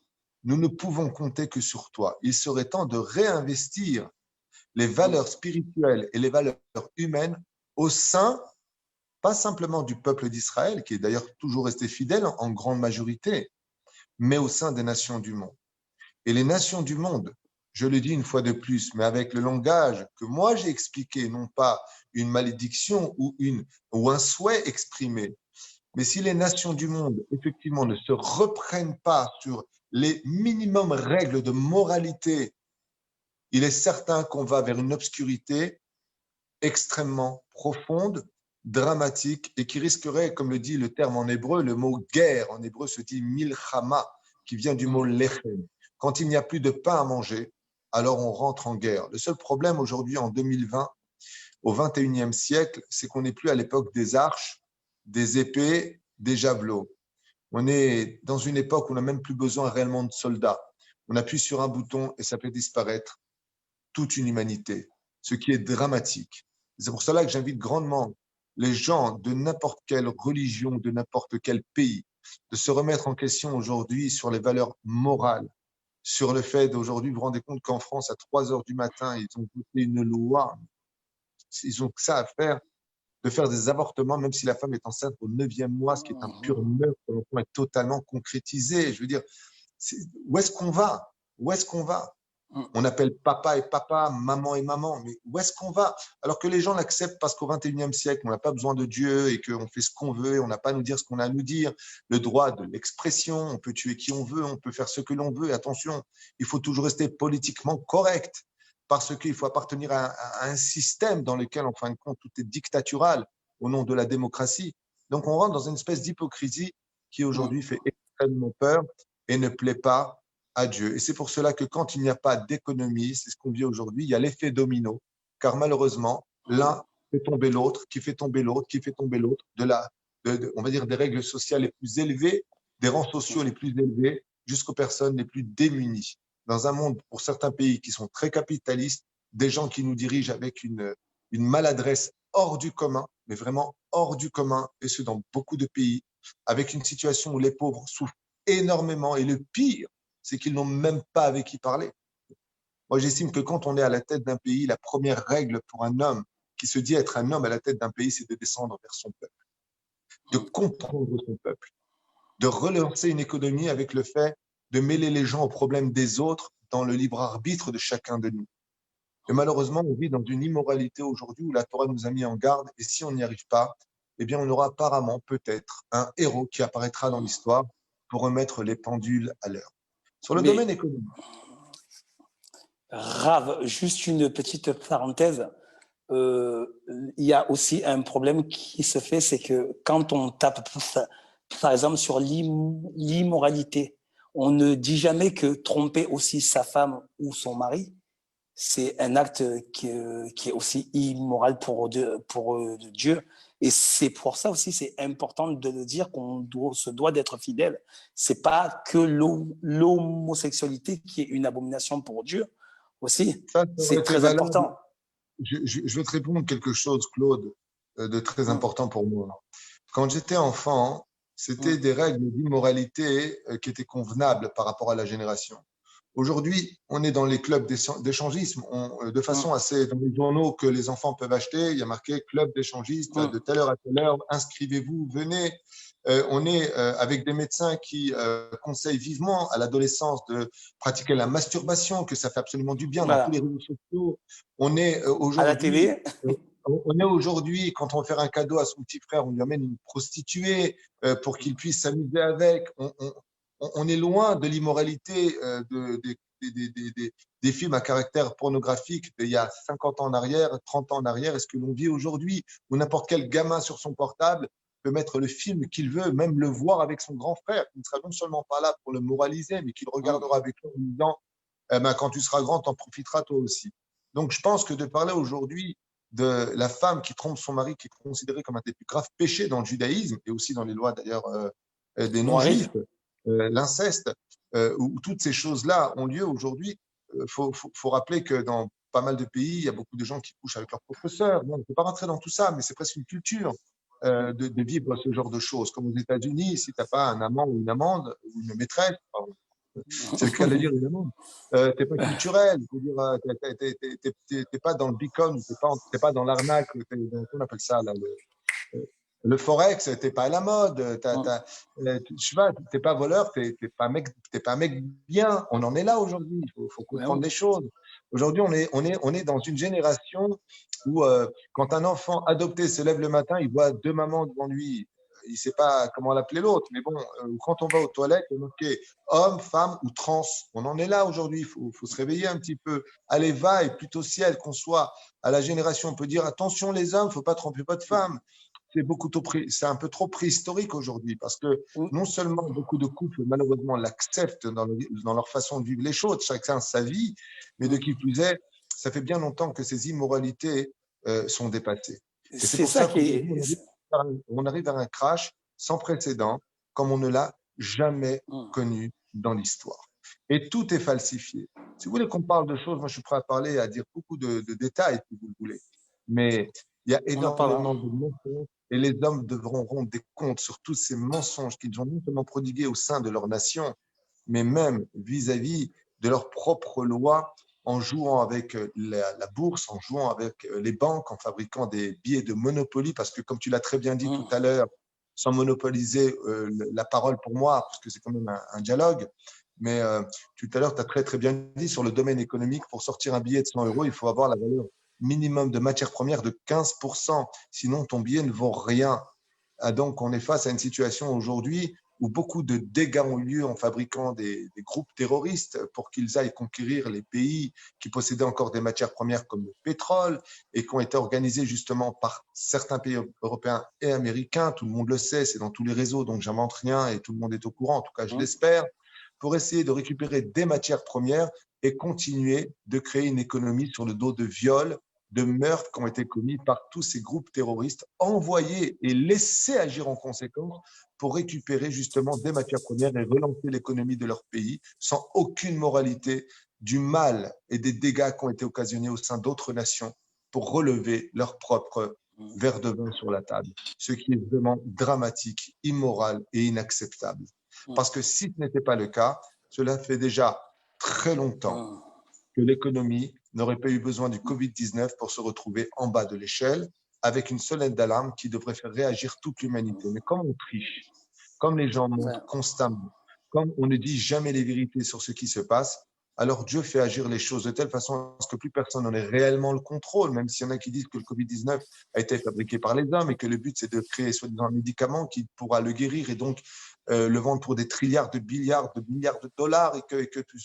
nous ne pouvons compter que sur toi. Il serait temps de réinvestir les valeurs spirituelles et les valeurs humaines au sein, pas simplement du peuple d'Israël, qui est d'ailleurs toujours resté fidèle en grande majorité, mais au sein des nations du monde. Et les nations du monde, je le dis une fois de plus, mais avec le langage que moi j'ai expliqué, non pas une malédiction ou un souhait exprimé, mais si les nations du monde, effectivement, ne se reprennent pas sur les minimum règles de moralité, il est certain qu'on va vers une obscurité extrêmement profonde, dramatique, et qui risquerait, comme le dit le terme en hébreu, le mot guerre, en hébreu se dit milchama, qui vient du mot lechem. Quand il n'y a plus de pain à manger, alors on rentre en guerre. Le seul problème aujourd'hui, en 2020, au 21e siècle, c'est qu'on n'est plus à l'époque des arches, des épées, des javelots. On est dans une époque où on n'a même plus besoin réellement de soldats. On appuie sur un bouton et ça fait disparaître toute une humanité, ce qui est dramatique. C'est pour cela que j'invite grandement les gens de n'importe quelle religion, de n'importe quel pays, de se remettre en question aujourd'hui sur les valeurs morales, sur le fait d'aujourd'hui, vous vous rendez compte qu'en France, à 3 heures du matin, ils ont voté une loi, ils ont que ça à faire, de faire des avortements, même si la femme est enceinte au 9e mois, ce qui est un pur meurtre, l'enfant est totalement concrétisé. Je veux dire, où est-ce qu'on va? Où est-ce qu'on va? On appelle papa et papa, maman et maman, mais où est-ce qu'on va? Alors que les gens l'acceptent parce qu'au 21e siècle, on n'a pas besoin de Dieu et qu'on fait ce qu'on veut et on n'a pas à nous dire ce qu'on a à nous dire. Le droit de l'expression, on peut tuer qui on veut, on peut faire ce que l'on veut. Et attention, il faut toujours rester politiquement correct parce qu'il faut appartenir à un système dans lequel, en fin de compte, tout est dictatural au nom de la démocratie. Donc, on rentre dans une espèce d'hypocrisie qui aujourd'hui fait extrêmement peur et ne plaît pas à Dieu. Et c'est pour cela que quand il n'y a pas d'économie, c'est ce qu'on vit aujourd'hui, il y a l'effet domino, car malheureusement, l'un fait tomber l'autre, qui fait tomber l'autre, qui fait tomber l'autre, on va dire des règles sociales les plus élevées, des rangs sociaux les plus élevés, jusqu'aux personnes les plus démunies. Dans un monde, pour certains pays qui sont très capitalistes, des gens qui nous dirigent avec une maladresse hors du commun, mais vraiment hors du commun, et ce dans beaucoup de pays, avec une situation où les pauvres souffrent énormément. Et le pire, c'est qu'ils n'ont même pas avec qui parler. Moi, j'estime que quand on est à la tête d'un pays, la première règle pour un homme qui se dit être un homme à la tête d'un pays, c'est de descendre vers son peuple, de comprendre son peuple, de relancer une économie avec le fait de mêler les gens aux problèmes des autres dans le libre arbitre de chacun de nous. Et malheureusement, on vit dans une immoralité aujourd'hui où la Torah nous a mis en garde, et si on n'y arrive pas, eh bien, on aura apparemment peut-être un héros qui apparaîtra dans l'histoire pour remettre les pendules à l'heure. Sur le domaine économique. Rav, juste une petite parenthèse. Il y a aussi un problème qui se fait, c'est que quand on tape, par exemple, sur l'immoralité, on ne dit jamais que tromper aussi sa femme ou son mari, c'est un acte qui est aussi immoral pour Dieu. Et c'est pour ça aussi, c'est important de le dire qu'on se doit d'être fidèle. C'est pas que l'homosexualité qui est une abomination pour Dieu aussi. C'est très important. Je vais te répondre quelque chose, Claude, de très important pour moi. Quand j'étais enfant, c'était des règles d'immoralité qui étaient convenables par rapport à la génération. Aujourd'hui, on est dans les clubs d'échangisme. De façon assez, dans les journaux que les enfants peuvent acheter, il y a marqué club d'échangistes de telle heure à telle heure, inscrivez-vous, venez. On est avec des médecins qui conseillent vivement à l'adolescence de pratiquer la masturbation, que ça fait absolument du bien dans tous les réseaux sociaux. On est aujourd'hui à la télé. On est aujourd'hui, quand on veut faire un cadeau à son petit frère, on lui amène une prostituée pour qu'il puisse s'amuser avec. On est loin de l'immoralité des films à caractère pornographique d'il y a 50 ans en arrière, 30 ans en arrière, est-ce que l'on vit aujourd'hui, où n'importe quel gamin sur son portable peut mettre le film qu'il veut, même le voir avec son grand frère, qui ne sera non seulement pas là pour le moraliser, mais qui le regardera avec lui en lui disant eh ben, quand tu seras grand, t'en profiteras toi aussi. Donc, je pense que de parler aujourd'hui de la femme qui trompe son mari, qui est considérée comme un des plus graves péchés dans le judaïsme et aussi dans les lois d'ailleurs des Oui, non-juifs, l'inceste, où toutes ces choses-là ont lieu aujourd'hui. Faut rappeler que dans pas mal de pays, il y a beaucoup de gens qui couchent avec leurs propres sœurs. Bon, on ne peut pas rentrer dans tout ça, mais c'est presque une culture de vivre ce genre de choses. Comme aux États-Unis, si tu n'as pas un amant ou une amende, ou une maîtresse, pardon, c'est le cas de dire une amende, t'es pas culturel, c'est-à-dire, t'es pas dans le beacon, t'es pas dans l'arnaque, comment on appelle ça, là, le forex, t'es pas à la mode, je sais pas, t'es pas voleur, t'es pas un mec bien. On en est là aujourd'hui. Il faut comprendre les choses. Aujourd'hui, on est dans une génération où quand un enfant adopté se lève le matin, il voit deux mamans devant lui. Il sait pas comment l'appeler l'autre, mais bon, quand on va aux toilettes, on est homme, femme ou trans. On en est là aujourd'hui. Il faut se réveiller un petit peu. Allez, va, et plutôt si elle qu'on soit à la génération, on peut dire attention les hommes, faut pas tromper votre femme. C'est un peu trop préhistorique aujourd'hui parce que non seulement beaucoup de couples malheureusement l'acceptent dans leur façon de vivre les choses, chacun sa vie, mais de qui plus est, ça fait bien longtemps que ces immoralités sont dépassées. Et c'est c'est pour ça ça qui est. qu'aujourd'hui, on arrive à un crash sans précédent comme on ne l'a jamais connu dans l'histoire. Et tout est falsifié. Si vous voulez qu'on parle de choses, moi je suis prêt à parler, à dire beaucoup de détails si vous le voulez. Mais il y a On en parle. énormément de mensonges et les hommes devront rendre des comptes sur tous ces mensonges qu'ils ont non seulement prodigués au sein de leur nation, mais même vis-à-vis de leurs propres lois, en jouant avec la bourse, en jouant avec les banques, en fabriquant des billets de Monopoly, parce que comme tu l'as très bien dit tout à l'heure, sans monopoliser la parole pour moi, parce que c'est quand même un dialogue, mais tout à l'heure, tu as très très bien dit sur le domaine économique, pour sortir un billet de 100 euros, il faut avoir la valeur minimum de matières premières de 15%, sinon ton billet ne vaut rien. Ah, donc, on est face à une situation aujourd'hui où beaucoup de dégâts ont eu lieu en fabriquant des groupes terroristes pour qu'ils aillent conquérir les pays qui possédaient encore des matières premières comme le pétrole et qui ont été organisés justement par certains pays européens et américains. Tout le monde le sait, c'est dans tous les réseaux, donc j'invente rien et tout le monde est au courant, en tout cas je l'espère, pour essayer de récupérer des matières premières et continuer de créer une économie sur le dos de viols, de meurtres qui ont été commis par tous ces groupes terroristes envoyés et laissés agir en conséquence pour récupérer justement des matières premières et relancer l'économie de leur pays sans aucune moralité du mal et des dégâts qui ont été occasionnés au sein d'autres nations pour relever leur propre verre de vin sur la table, ce qui est vraiment dramatique, immoral et inacceptable. Parce que si ce n'était pas le cas, cela fait déjà très longtemps que l'économie n'aurait pas eu besoin du Covid-19 pour se retrouver en bas de l'échelle, avec une sonnette d'alarme qui devrait faire réagir toute l'humanité. Mais comme on triche, comme les gens mentent constamment, comme on ne dit jamais les vérités sur ce qui se passe, alors Dieu fait agir les choses de telle façon à ce que plus personne n'en ait réellement le contrôle, même s'il y en a qui disent que le Covid-19 a été fabriqué par les hommes et que le but c'est de créer soi-disant un médicament qui pourra le guérir et donc le vendre pour des trilliards de milliards de dollars et que tout,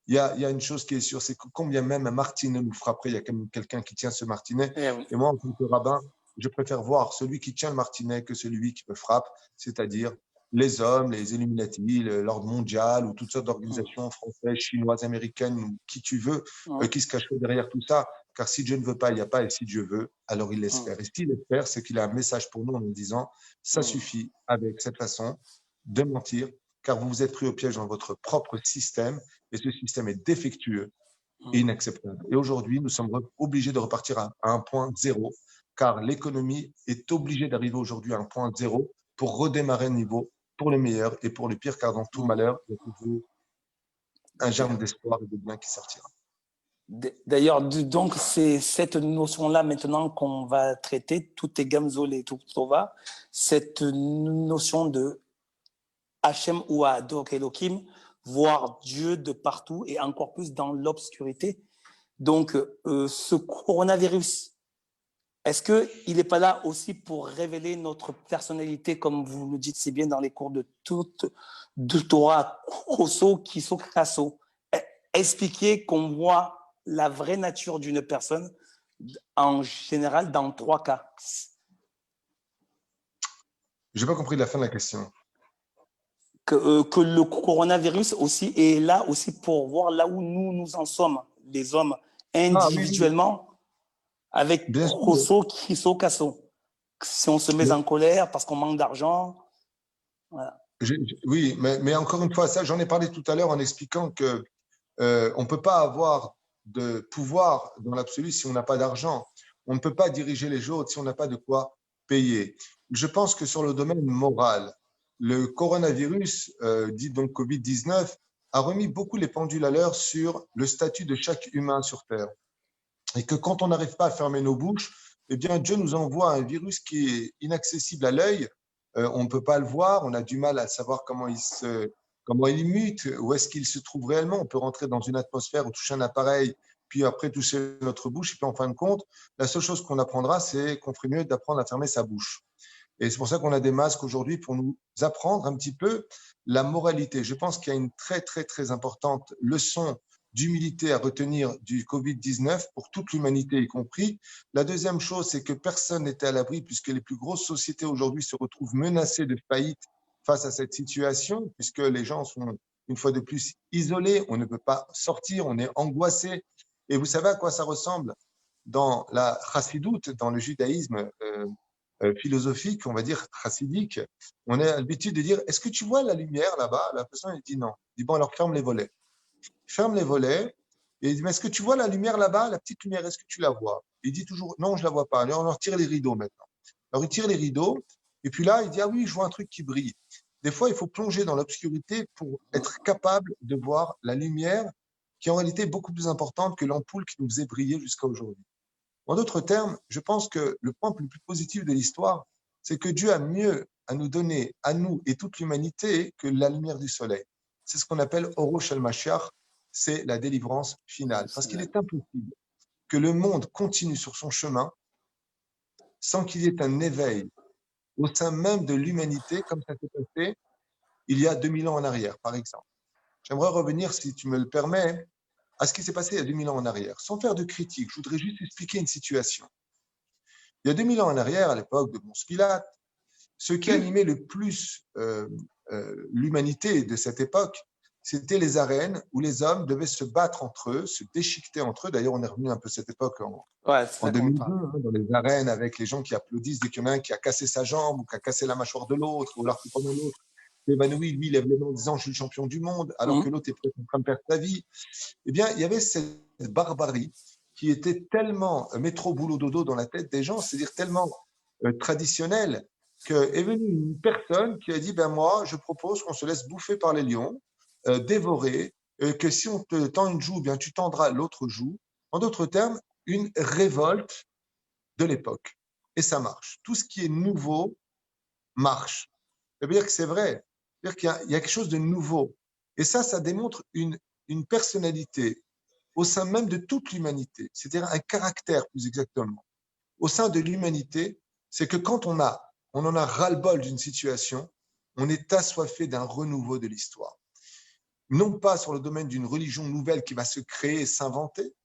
il y a une chose qui est sûre, c'est que combien même un martinet nous frapperait, il y a quand même quelqu'un qui tient ce martinet. Et moi, en tant que rabbin, je préfère voir celui qui tient le martinet que celui qui me frappe, c'est-à-dire les hommes, les Illuminati, l'ordre mondial ou toutes sortes d'organisations françaises, chinoises, américaines, ou qui tu veux, qui se cacheraient derrière tout ça. Car si Dieu ne veut pas, il n'y a pas, et si Dieu veut, alors il laisse faire. Et s'il laisse faire, c'est qu'il a un message pour nous en nous disant, ça suffit avec cette façon de mentir, car vous vous êtes pris au piège dans votre propre système, et ce système est défectueux et inacceptable. Et aujourd'hui, nous sommes obligés de repartir à un point zéro, car l'économie est obligée d'arriver aujourd'hui à un point zéro pour redémarrer le niveau pour le meilleur et pour le pire, car dans tout malheur, il y a toujours un germe d'espoir et de bien qui sortira. D'ailleurs, donc c'est cette notion-là maintenant qu'on va traiter, tout est gamzol et tout va, cette notion de Hachem ou Adok Elohim, voir Dieu de partout et encore plus dans l'obscurité. Donc, ce coronavirus, est-ce qu'il n'est pas là aussi pour révéler notre personnalité, comme vous le dites si bien dans les cours de Torah, Koso, Kiso, Kaso? expliquer qu'on voit la vraie nature d'une personne en général dans 3 cas. Je n'ai pas compris la fin de la question. Que le coronavirus aussi est là aussi pour voir là où nous en sommes, les hommes, individuellement, oui. Avec Rousseau, Crisso, Casso. Si on se met en colère parce qu'on manque d'argent, voilà. Oui, mais encore une fois, ça, j'en ai parlé tout à l'heure en expliquant que on ne peut pas avoir de pouvoir dans l'absolu si on n'a pas d'argent. On ne peut pas diriger les autres si on n'a pas de quoi payer. Je pense que sur le domaine moral, le coronavirus, dit donc Covid-19, a remis beaucoup les pendules à l'heure sur le statut de chaque humain sur Terre. Et que quand on n'arrive pas à fermer nos bouches, eh bien, Dieu nous envoie un virus qui est inaccessible à l'œil. On ne peut pas le voir, on a du mal à savoir comment il mute, où est-ce qu'il se trouve réellement. On peut rentrer dans une atmosphère ou toucher un appareil, puis après toucher notre bouche. Et puis en fin de compte, la seule chose qu'on apprendra, c'est qu'on ferait mieux d'apprendre à fermer sa bouche. Et c'est pour ça qu'on a des masques aujourd'hui pour nous apprendre un petit peu la moralité. Je pense qu'il y a une très, très, très importante leçon d'humilité à retenir du Covid-19 pour toute l'humanité y compris. La deuxième chose, c'est que personne n'était à l'abri puisque les plus grosses sociétés aujourd'hui se retrouvent menacées de faillite face à cette situation, puisque les gens sont une fois de plus isolés, on ne peut pas sortir, on est angoissé. Et vous savez à quoi ça ressemble? Dans la chassidoute, dans le judaïsme philosophique, on va dire chassidique, on a l'habitude de dire, est-ce que tu vois la lumière là-bas? La personne elle dit non. Il dit, bon, alors ferme les volets. Ferme les volets et il dit, mais est-ce que tu vois la lumière là-bas, la petite lumière, est-ce que tu la vois? Il dit toujours, non, je la vois pas. Alors on leur tire les rideaux maintenant. Alors il tire les rideaux et puis là, il dit, ah oui, je vois un truc qui brille. Des fois, il faut plonger dans l'obscurité pour être capable de voir la lumière qui est en réalité beaucoup plus importante que l'ampoule qui nous faisait briller jusqu'à aujourd'hui. En d'autres termes, je pense que le point le plus positif de l'histoire, c'est que Dieu a mieux à nous donner, à nous et toute l'humanité, que la lumière du soleil. C'est ce qu'on appelle Oro Shel Mashiach, c'est la délivrance finale. Parce qu'il est impossible que le monde continue sur son chemin sans qu'il y ait un éveil au sein même de l'humanité, comme ça s'est passé il y a 2000 ans en arrière, par exemple. J'aimerais revenir, si tu me le permets, à ce qui s'est passé il y a 2000 ans en arrière. Sans faire de critique, je voudrais juste expliquer une situation. Il y a 2000 ans en arrière, à l'époque de Ponce Pilate, ce qui animait le plus l'humanité de cette époque, c'était les arènes où les hommes devaient se battre entre eux, se déchiqueter entre eux. D'ailleurs, on est revenu un peu à cette époque en 2002, hein, dans les arènes avec les gens qui applaudissent dès qu'il y en a un qui a cassé sa jambe ou qui a cassé la mâchoire de l'autre, ou alors que pendant l'autre, évanoui, lui, il lève les mains en disant « je suis le champion du monde », alors que l'autre est peut-être en train de perdre sa vie. Eh bien, il y avait cette barbarie qui était tellement métro boulot dodo dans la tête des gens, c'est-à-dire tellement traditionnelle, qu'est venue une personne qui a dit ben moi, je propose qu'on se laisse bouffer par les lions, dévorer, que si on te tend une joue, bien tu tendras l'autre joue. En d'autres termes, une révolte de l'époque. Et ça marche. Tout ce qui est nouveau marche. Ça veut dire que c'est vrai. Ça veut dire qu'il y a quelque chose de nouveau. Et ça démontre une personnalité au sein même de toute l'humanité, c'est-à-dire un caractère plus exactement. Au sein de l'humanité, c'est que quand on en a ras-le-bol d'une situation, on est assoiffé d'un renouveau de l'histoire. Non pas sur le domaine d'une religion nouvelle qui va se créer et s'inventer,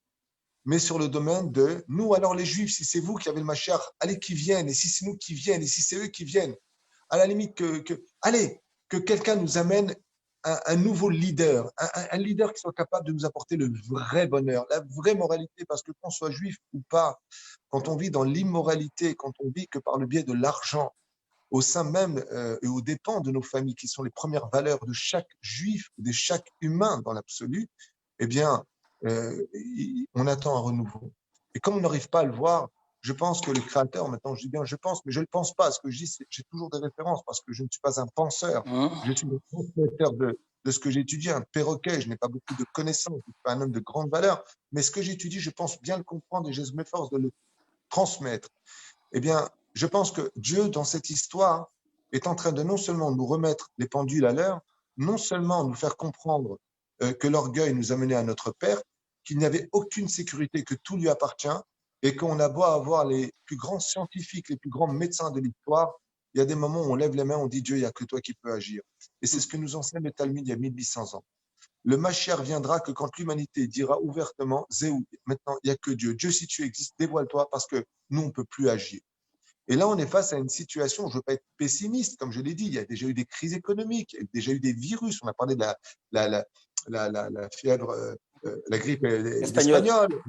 mais sur le domaine de nous, alors les Juifs, si c'est vous qui avez le Mashiach, allez qu'ils viennent, et si c'est nous qui viennent, et si c'est eux qui viennent, à la limite que quelqu'un nous amène un nouveau leader, un leader qui soit capable de nous apporter le vrai bonheur, la vraie moralité, parce que qu'on soit juif ou pas, quand on vit dans l'immoralité, quand on vit que par le biais de l'argent, au sein même et aux dépens de nos familles, qui sont les premières valeurs de chaque juif, de chaque humain dans l'absolu, eh bien, on attend un renouveau. Et comme on n'arrive pas à le voir, je pense que le Créateur, maintenant je dis bien je pense, mais je ne le pense pas. Ce que je dis, j'ai toujours des références parce que je ne suis pas un penseur. Je suis un transmetteur de ce que j'étudie, un perroquet. Je n'ai pas beaucoup de connaissances, je ne suis pas un homme de grande valeur. Mais ce que j'étudie, je pense bien le comprendre et je m'efforce de le transmettre. Eh bien, je pense que Dieu, dans cette histoire, est en train de non seulement nous remettre les pendules à l'heure, non seulement nous faire comprendre que l'orgueil nous a menés à notre perte, qu'il n'y avait aucune sécurité, que tout lui appartient, et qu'on a beau avoir les plus grands scientifiques, les plus grands médecins de l'histoire, il y a des moments où on lève les mains, on dit Dieu, il n'y a que toi qui peux agir. Et c'est ce que nous enseigne le Talmud il y a 1800 ans. le Mashiach viendra que quand l'humanité dira ouvertement, Zéou, maintenant, il n'y a que Dieu. Dieu, si tu existes, dévoile-toi parce que nous, on ne peut plus agir. Et là, on est face à une situation, je ne veux pas être pessimiste, comme je l'ai dit, il y a déjà eu des crises économiques, il y a déjà eu des virus, on a parlé de la fièvre, la grippe Espagnol. espagnole,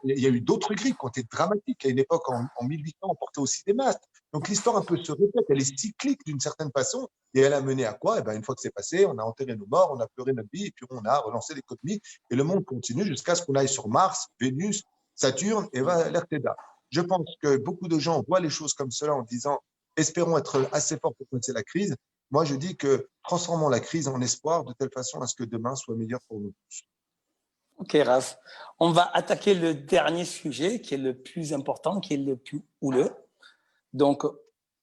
il y a eu d'autres grippes qui ont été dramatiques. À une époque, en 1800, on portait aussi des masques. Donc l'histoire un peu se répète, elle est cyclique d'une certaine façon, et elle a mené à quoi? Eh ben, une fois que c'est passé, on a enterré nos morts, on a pleuré notre vie, et puis on a relancé l'économie, et le monde continue jusqu'à ce qu'on aille sur Mars, Vénus, Saturne, et va l'RTDA. Je pense que beaucoup de gens voient les choses comme cela en disant espérons être assez forts pour passer la crise. Moi, je dis que transformons la crise en espoir de telle façon à ce que demain soit meilleur pour nous tous. Ok, Raph. On va attaquer le dernier sujet qui est le plus important, qui est le plus houleux. Donc,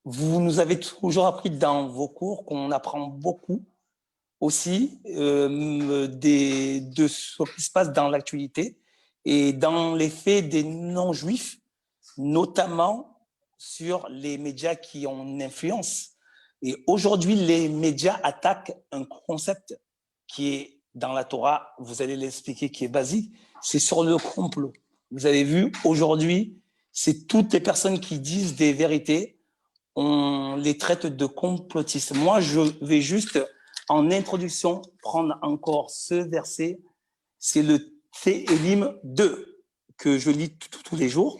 vous nous avez toujours appris dans vos cours qu'on apprend beaucoup aussi de ce qui se passe dans l'actualité et dans les faits des non-juifs, notamment sur les médias qui ont une influence. Et aujourd'hui, les médias attaquent un concept qui est dans la Torah, vous allez l'expliquer, qui est basique, c'est sur le complot. Vous avez vu, aujourd'hui, c'est toutes les personnes qui disent des vérités, on les traite de complotistes. Moi, je vais juste, en introduction, prendre encore ce verset, c'est le Téhélim 2, que je lis tous les jours,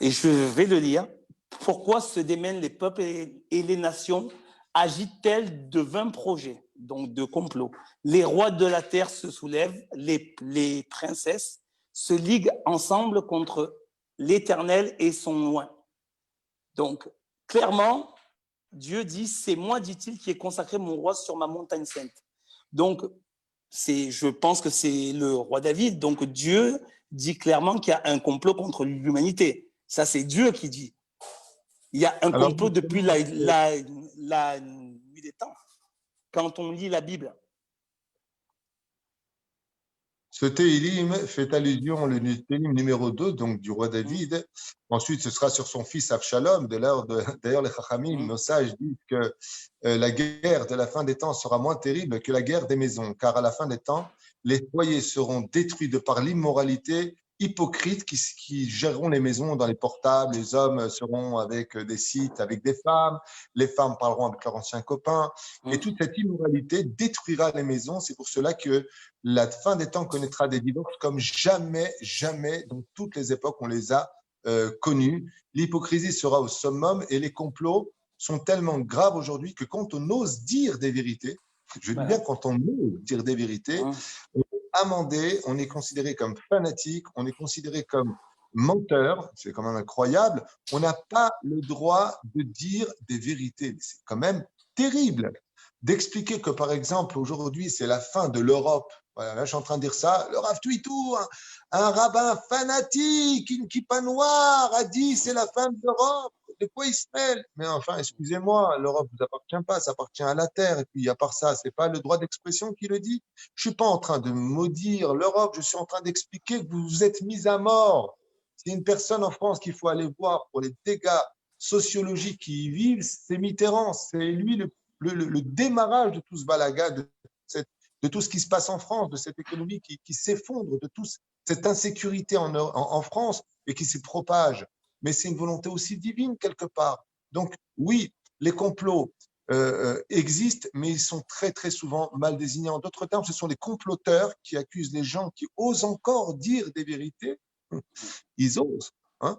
et je vais le lire. Pourquoi se démènent les peuples et les nations agitent-elles de vains projets, donc de complots? Les rois de la terre se soulèvent, les princesses se liguent ensemble contre l'Éternel et son loin. Donc, clairement, Dieu dit, c'est moi, dit-il, qui ai consacré mon roi sur ma montagne sainte. Donc, je pense que c'est le roi David. Donc, Dieu dit clairement qu'il y a un complot contre l'humanité. Ça, c'est Dieu qui dit. Il y a un Alors, complot depuis la nuit des temps, quand on lit la Bible. ce Téhilim fait allusion au Téhilim numéro 2, donc du roi David. Ensuite, ce sera sur son fils Absalom. D'ailleurs, les Chachamim, nos sages, disent que la guerre de la fin des temps sera moins terrible que la guerre des maisons, car à la fin des temps, les foyers seront détruits de par l'immoralité hypocrites qui géreront les maisons dans les portables. Les hommes seront avec des sites, avec des femmes. Les femmes parleront avec leurs anciens copains. Et toute cette immoralité détruira les maisons. C'est pour cela que la fin des temps connaîtra des divorces comme jamais, jamais, dans toutes les époques, on les a connus. L'hypocrisie sera au summum et les complots sont tellement graves aujourd'hui que quand on ose dire des vérités, je dis bien quand on ose dire des vérités, on est amendé, on est considéré comme fanatique, on est considéré comme menteur, c'est quand même incroyable, on n'a pas le droit de dire des vérités. C'est quand même terrible d'expliquer que, par exemple, aujourd'hui, c'est la fin de l'Europe. Voilà, là, je suis en train de dire ça. Le Rav Twitou, un rabbin fanatique, une kippa noire, a dit c'est la fin de l'Europe. De quoi il se mêle? Mais enfin, excusez-moi, l'Europe ne vous appartient pas, ça appartient à la terre. Et puis, à part ça, c'est pas le droit d'expression qui le dit. Je suis pas en train de maudire l'Europe, je suis en train d'expliquer que vous vous êtes mis à mort. C'est une personne en France qu'il faut aller voir pour les dégâts sociologiques qui y vivent, c'est Mitterrand. C'est lui le démarrage de tout ce balaga, de tout ce qui se passe en France, de cette économie qui s'effondre, de toute cette insécurité en France et qui se propage. Mais c'est une volonté aussi divine quelque part. Donc oui, les complots existent, mais ils sont très très souvent mal désignés. En d'autres termes, ce sont les comploteurs qui accusent les gens qui osent encore dire des vérités. Ils osent, hein,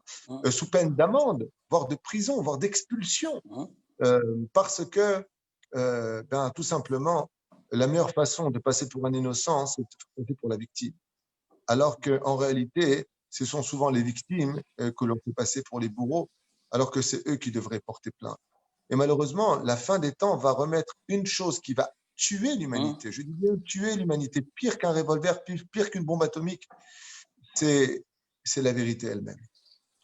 sous peine d'amende, voire de prison, voire d'expulsion, parce que tout simplement, la meilleure façon de passer pour un innocent, c'est de passer pour la victime. Alors qu'en réalité, ce sont souvent les victimes que l'on fait passer pour les bourreaux, alors que c'est eux qui devraient porter plainte. Et malheureusement, la fin des temps va remettre une chose qui va tuer l'humanité. Je dis bien tuer l'humanité, pire qu'un revolver, pire qu'une bombe atomique, c'est la vérité elle-même.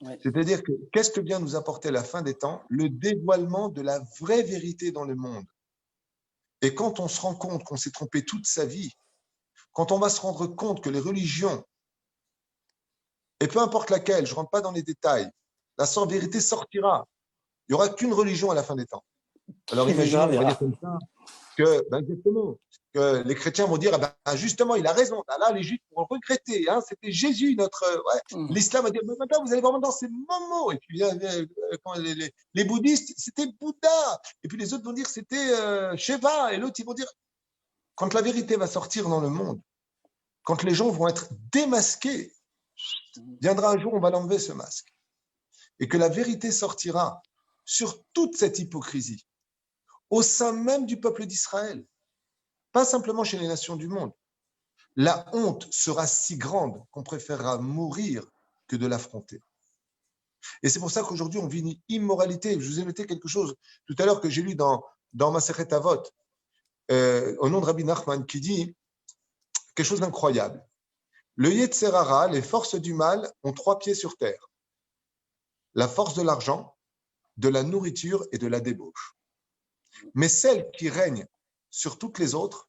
Ouais. C'est-à-dire que qu'est-ce que vient nous apporter la fin des temps? Le dévoilement de la vraie vérité dans le monde. Et quand on se rend compte qu'on s'est trompé toute sa vie, quand on va se rendre compte que les religions, et peu importe laquelle, je ne rentre pas dans les détails, la vérité sortira. Il n'y aura qu'une religion à la fin des temps. Alors imaginez, on va dire comme ça, exactement, que les chrétiens vont dire, justement, il a raison. Là, les juifs vont le regretter. Hein, c'était Jésus, notre. Ouais. L'islam va dire, mais maintenant, vous allez voir maintenant, c'est Momo. Et puis, les bouddhistes, c'était Bouddha. Et puis, les autres vont dire, c'était Shiva. Et l'autre, ils vont dire, quand la vérité va sortir dans le monde, quand les gens vont être démasqués, viendra un jour, on va l'enlever, ce masque. Et que la vérité sortira sur toute cette hypocrisie, au sein même du peuple d'Israël, pas simplement chez les nations du monde. La honte sera si grande qu'on préférera mourir que de l'affronter. Et c'est pour ça qu'aujourd'hui, on vit une immoralité. Je vous ai noté quelque chose tout à l'heure que j'ai lu dans Masechet Avot, au nom de Rabbi Nachman, qui dit quelque chose d'incroyable. Le Yetzer Hara, les forces du mal, ont 3 pieds sur terre. La force de l'argent, de la nourriture et de la débauche. Mais celle qui règne sur toutes les autres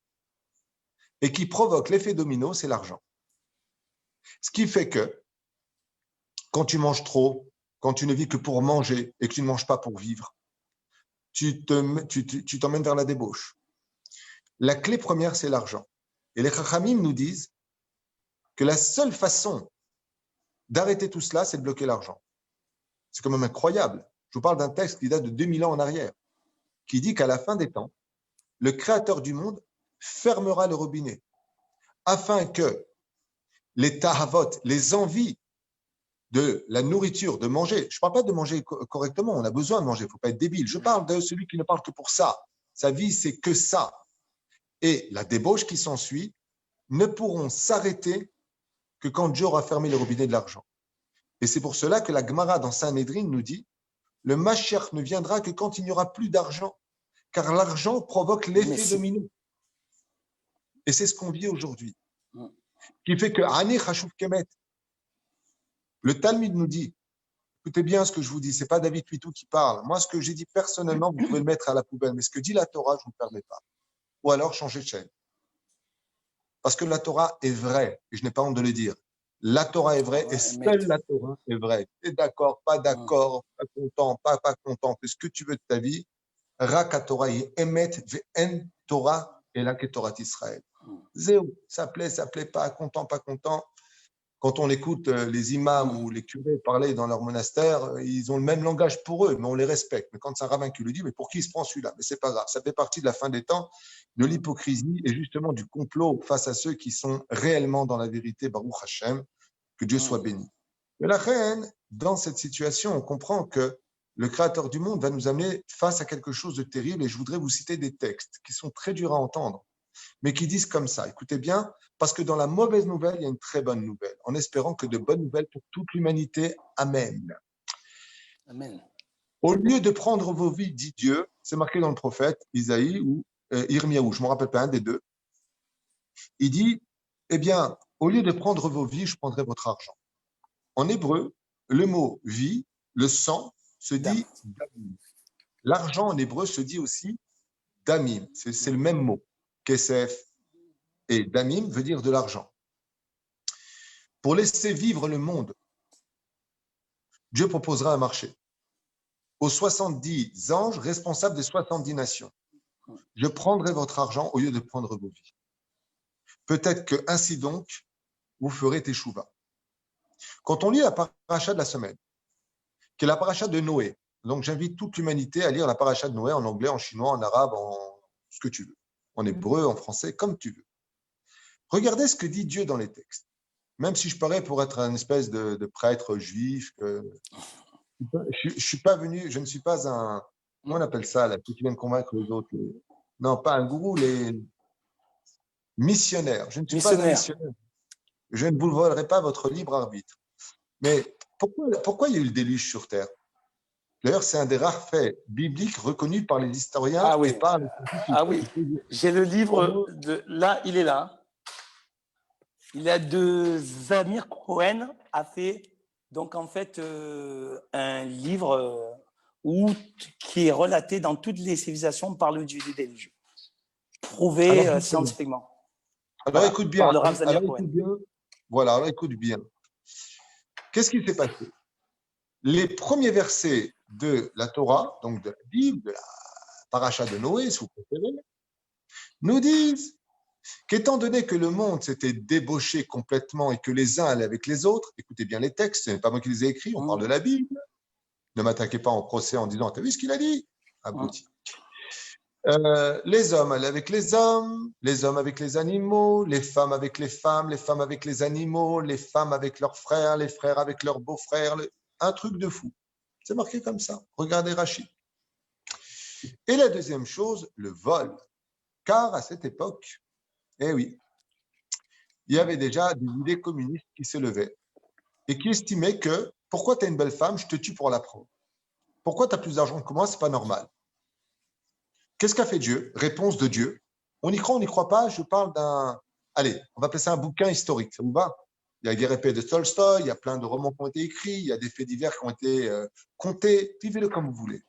et qui provoque l'effet domino, c'est l'argent. Ce qui fait que quand tu manges trop, quand tu ne vis que pour manger et que tu ne manges pas pour vivre, tu t'emmènes vers la débauche. La clé première, c'est l'argent. Et les Chachamim nous disent que la seule façon d'arrêter tout cela, c'est de bloquer l'argent. C'est quand même incroyable. Je vous parle d'un texte qui date de 2000 ans en arrière, qui dit qu'à la fin des temps, le Créateur du monde fermera le robinet afin que les tahavot, les envies de la nourriture, de manger, je ne parle pas de manger correctement, on a besoin de manger, il ne faut pas être débile. Je parle de celui qui ne parle que pour ça. Sa vie, c'est que ça. Et la débauche qui s'ensuit ne pourront s'arrêter que quand Dieu aura fermé le robinet de l'argent. Et c'est pour cela que la Gemara dans Sanhédrin nous dit le Mashiach ne viendra que quand il n'y aura plus d'argent, car l'argent provoque l'effet domino. Et c'est ce qu'on vit aujourd'hui. Qui fait que Ani Chashuv Kemet, le Talmud nous dit, écoutez bien ce que je vous dis, ce n'est pas David Huitou qui parle. Moi, ce que j'ai dit personnellement, vous pouvez le mettre à la poubelle, mais ce que dit la Torah, je ne vous le permets pas. Ou alors changer de chaîne. Parce que la Torah est vraie, et je n'ai pas honte de le dire. La Torah est vraie, et seule la Torah est vraie. Tu es d'accord, pas content, pas content, fais ce que tu veux de ta vie. Rak Torah est emet ve'en Torah et la Torah d'Israël. Zéro, ça plaît pas, content, pas content. Quand on écoute les imams ou les curés parler dans leur monastère, ils ont le même langage pour eux, mais on les respecte. Mais quand c'est un rabbin qui le dit, mais pour qui il se prend celui-là? Mais c'est pas grave, ça fait partie de la fin des temps, de l'hypocrisie et justement du complot face à ceux qui sont réellement dans la vérité, Baruch Hashem, que Dieu soit béni. Mais la reine, dans cette situation, on comprend que le Créateur du monde va nous amener face à quelque chose de terrible et je voudrais vous citer des textes qui sont très durs à entendre, mais qui disent comme ça. Écoutez bien, parce que dans la mauvaise nouvelle, il y a une très bonne nouvelle, en espérant que de bonnes nouvelles pour toute l'humanité. Amen. Amen. Au lieu de prendre vos vies, dit Dieu, c'est marqué dans le prophète Isaïe ou Irmiaou, je ne me rappelle pas un des deux, il dit, eh bien, au lieu de prendre vos vies, je prendrai votre argent. En hébreu, le mot vie, le sang, se dit damim. L'argent en hébreu se dit aussi damim, c'est le même mot. Kesef et damim veut dire de l'argent. Pour laisser vivre le monde, Dieu proposera un marché aux 70 anges responsables des 70 nations. Je prendrai votre argent au lieu de prendre vos vies. Peut-être que ainsi donc, vous ferez teshuva. Quand on lit la paracha de la semaine, qui est la paracha de Noé, donc j'invite toute l'humanité à lire la paracha de Noé en anglais, en chinois, en arabe, en ce que tu veux, en hébreu, en français, comme tu veux. Regardez ce que dit Dieu dans les textes. Même si je parais pour être une espèce de prêtre juif, je ne suis pas un, comment on appelle ça, là, ceux qui viennent convaincre les autres, non, pas un gourou, les missionnaires. Je ne suis pas un missionnaire. Je ne vous volerai pas votre libre arbitre. Mais pourquoi il y a eu le déluge sur Terre? D'ailleurs, c'est un des rares faits bibliques reconnus par les historiens. Ah oui, et par les j'ai le livre, là, il est là. Il a Zamir Cohen a fait, donc en fait, un livre qui est relaté dans toutes les civilisations par le du déluge. Prouvé scientifiquement. Alors écoute bien. Voilà, alors écoute bien. Qu'est-ce qui s'est passé? Les premiers versets de la Torah, donc de la Bible, de la paracha de Noé, si vous préférez, nous disent qu'étant donné que le monde s'était débauché complètement et que les uns allaient avec les autres, écoutez bien les textes, ce n'est pas moi qui les ai écrits, on parle de la Bible. Ne m'attaquez pas en procès en disant, t'as vu ce qu'il a dit? Abouti. Les hommes allaient avec les hommes avec les animaux, les femmes avec les femmes avec les animaux, les femmes avec leurs frères, les frères avec leurs beaux-frères. Un truc de fou. C'est marqué comme ça. Regardez Rachid. Et la deuxième chose, le vol. Car à cette époque, eh oui, il y avait déjà des idées communistes qui se levaient et qui estimaient que pourquoi tu es une belle femme, je te tue pour la prendre. Pourquoi tu as plus d'argent que moi, c'est pas normal. Qu'est-ce qu'a fait Dieu? Réponse de Dieu. On y croit, on n'y croit pas. Je parle d'un... Allez, on va appeler ça un bouquin historique. Ça vous va? Il y a Guerre et paix de Tolstoï, il y a plein de romans qui ont été écrits, il y a des faits divers qui ont été comptés. Vivez-le comme vous voulez.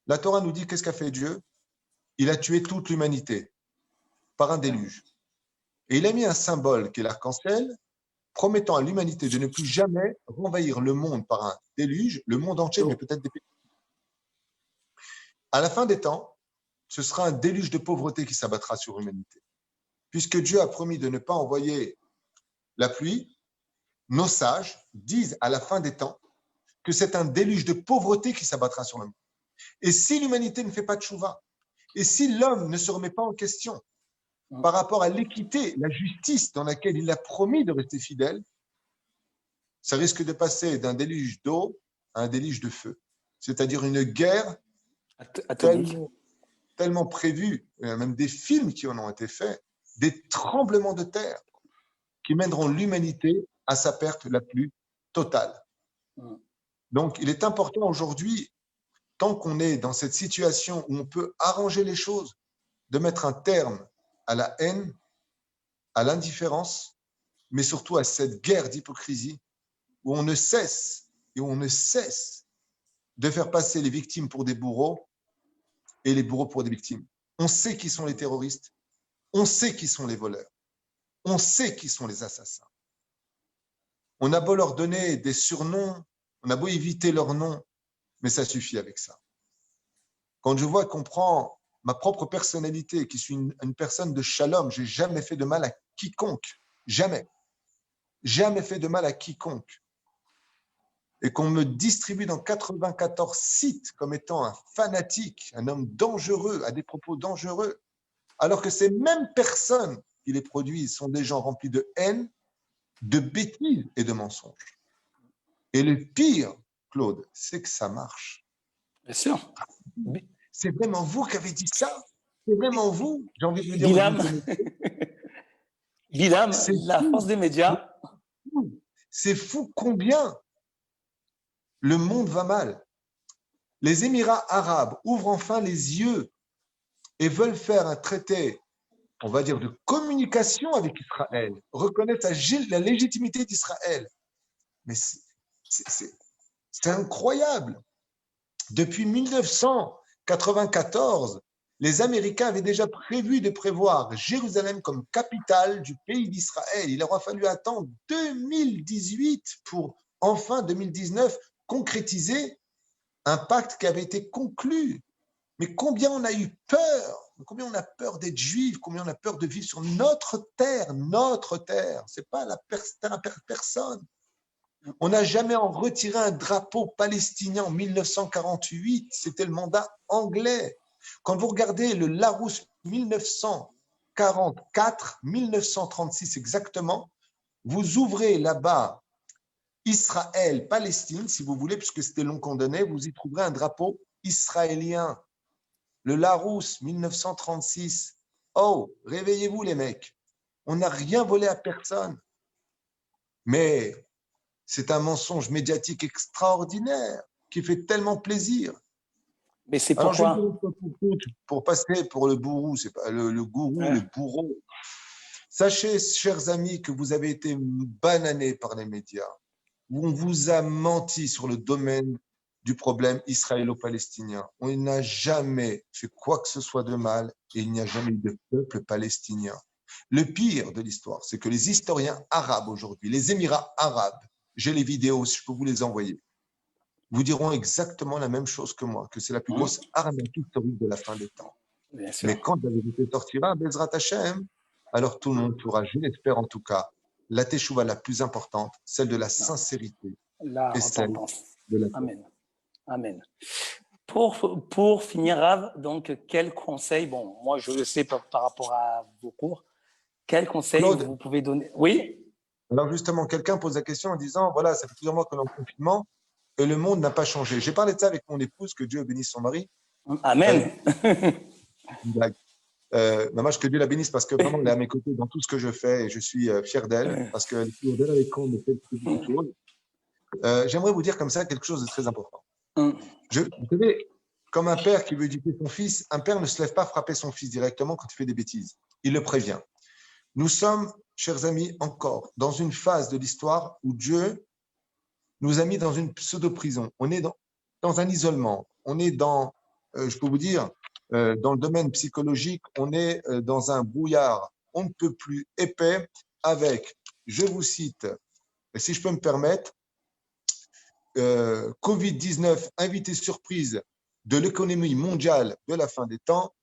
La Torah nous dit qu'est-ce qu'a fait Dieu? Il a tué toute l'humanité par un déluge. Et il a mis un symbole qui est l'arc-en-ciel, promettant à l'humanité de ne plus jamais renvahir le monde par un déluge, le monde entier, mais peut-être des pays. À la fin des temps, ce sera un déluge de pauvreté qui s'abattra sur l'humanité. Puisque Dieu a promis de ne pas envoyer la pluie, nos sages disent à la fin des temps que c'est un déluge de pauvreté qui s'abattra sur le monde. Et si l'humanité ne fait pas de tchouva, et si l'homme ne se remet pas en question par rapport à l'équité, la justice dans laquelle il a promis de rester fidèle, ça risque de passer d'un déluge d'eau à un déluge de feu. C'est-à-dire une guerre tellement prévue, il y a même des films qui en ont été faits, des tremblements de terre qui mèneront l'humanité à sa perte la plus totale. Donc, il est important aujourd'hui, tant qu'on est dans cette situation où on peut arranger les choses, de mettre un terme à la haine, à l'indifférence, mais surtout à cette guerre d'hypocrisie où on ne cesse de faire passer les victimes pour des bourreaux et les bourreaux pour des victimes. On sait qui sont les terroristes, on sait qui sont les voleurs, on sait qui sont les assassins. On a beau leur donner des surnoms, on a beau éviter leurs noms, mais ça suffit avec ça. Quand je vois qu'on prend ma propre personnalité, qui suis une personne de shalom, j'ai jamais fait de mal à quiconque, jamais fait de mal à quiconque, et qu'on me distribue dans 94 sites comme étant un fanatique, un homme dangereux, à des propos dangereux, alors que ces mêmes personnes qui les produisent sont des gens remplis de haine, de bêtises et de mensonges. Et le pire, Claude, c'est que ça marche. Bien sûr. C'est vraiment vous qui avez dit ça? C'est vraiment vous? J'ai envie de vous dire... Bilam, la force des médias. C'est fou combien le monde va mal. Les Émirats arabes ouvrent enfin les yeux et veulent faire un traité, on va dire, de communication avec Israël, reconnaître la légitimité d'Israël. Mais c'est incroyable. Depuis 1994, les Américains avaient déjà prévu de prévoir Jérusalem comme capitale du pays d'Israël. Il aura fallu attendre 2018 pour, enfin 2019, concrétiser un pacte qui avait été conclu. Mais combien on a eu peur, combien on a peur d'être juifs, combien on a peur de vivre sur notre terre, c'est pas la terre à personne. On n'a jamais retiré un drapeau palestinien en 1948, c'était le mandat anglais. Quand vous regardez le Larousse 1944, 1936 exactement, vous ouvrez là-bas Israël, Palestine, si vous voulez, puisque c'était long qu'on donnait, vous y trouverez un drapeau israélien. Le Larousse 1936. Oh, réveillez-vous les mecs. On n'a rien volé à personne. Mais c'est un mensonge médiatique extraordinaire qui fait tellement plaisir. Mais c'est pourquoi... Pour passer pour le bourreau, c'est pas le gourou, le bourreau. Sachez, chers amis, que vous avez été bananés par les médias, où on vous a menti sur le domaine du problème israélo-palestinien. On n'a jamais fait quoi que ce soit de mal et il n'y a jamais eu de peuple palestinien. Le pire de l'histoire, c'est que les historiens arabes aujourd'hui, les Émirats arabes, j'ai les vidéos, si je peux vous les envoyer, vous diront exactement la même chose que moi, que c'est la plus grosse arnaque historique de la fin des temps. bien sûr. Mais quand la vérité sortira, Bezrat Hashem, alors tout le monde pourra, je l'espère en tout cas, la teshuva la plus importante, celle de la sincérité La et celle repentance. de la foi. Amen. Amen. Pour finir, Rav, donc, quel conseil, bon, moi je le sais par rapport à vos cours, quel conseil Claude, vous pouvez donner? Oui? alors justement, quelqu'un pose la question en disant, voilà, ça fait plusieurs mois qu'on est en confinement et le monde n'a pas changé. J'ai parlé de ça avec mon épouse, que Dieu bénisse son mari. Amen. Une blague. Maman, que Dieu la bénisse parce que vraiment, elle est à mes côtés dans tout ce que je fais et je suis fier d'elle parce qu'elle est toujours derrière l'écran, me fait beaucoup de choses. J'aimerais vous dire comme ça quelque chose de très important. Vous savez, comme un père qui veut éduquer son fils, un père ne se lève pas frapper son fils directement quand il fait des bêtises. Il le prévient. Nous sommes, chers amis, encore dans une phase de l'histoire où Dieu nous a mis dans une pseudo-prison. On est dans un isolement. On est dans, je peux vous dire, dans le domaine psychologique, on est dans un brouillard. On ne peut plus épais avec, je vous cite, si je peux me permettre, Covid-19, invité surprise de l'économie mondiale de la fin des temps,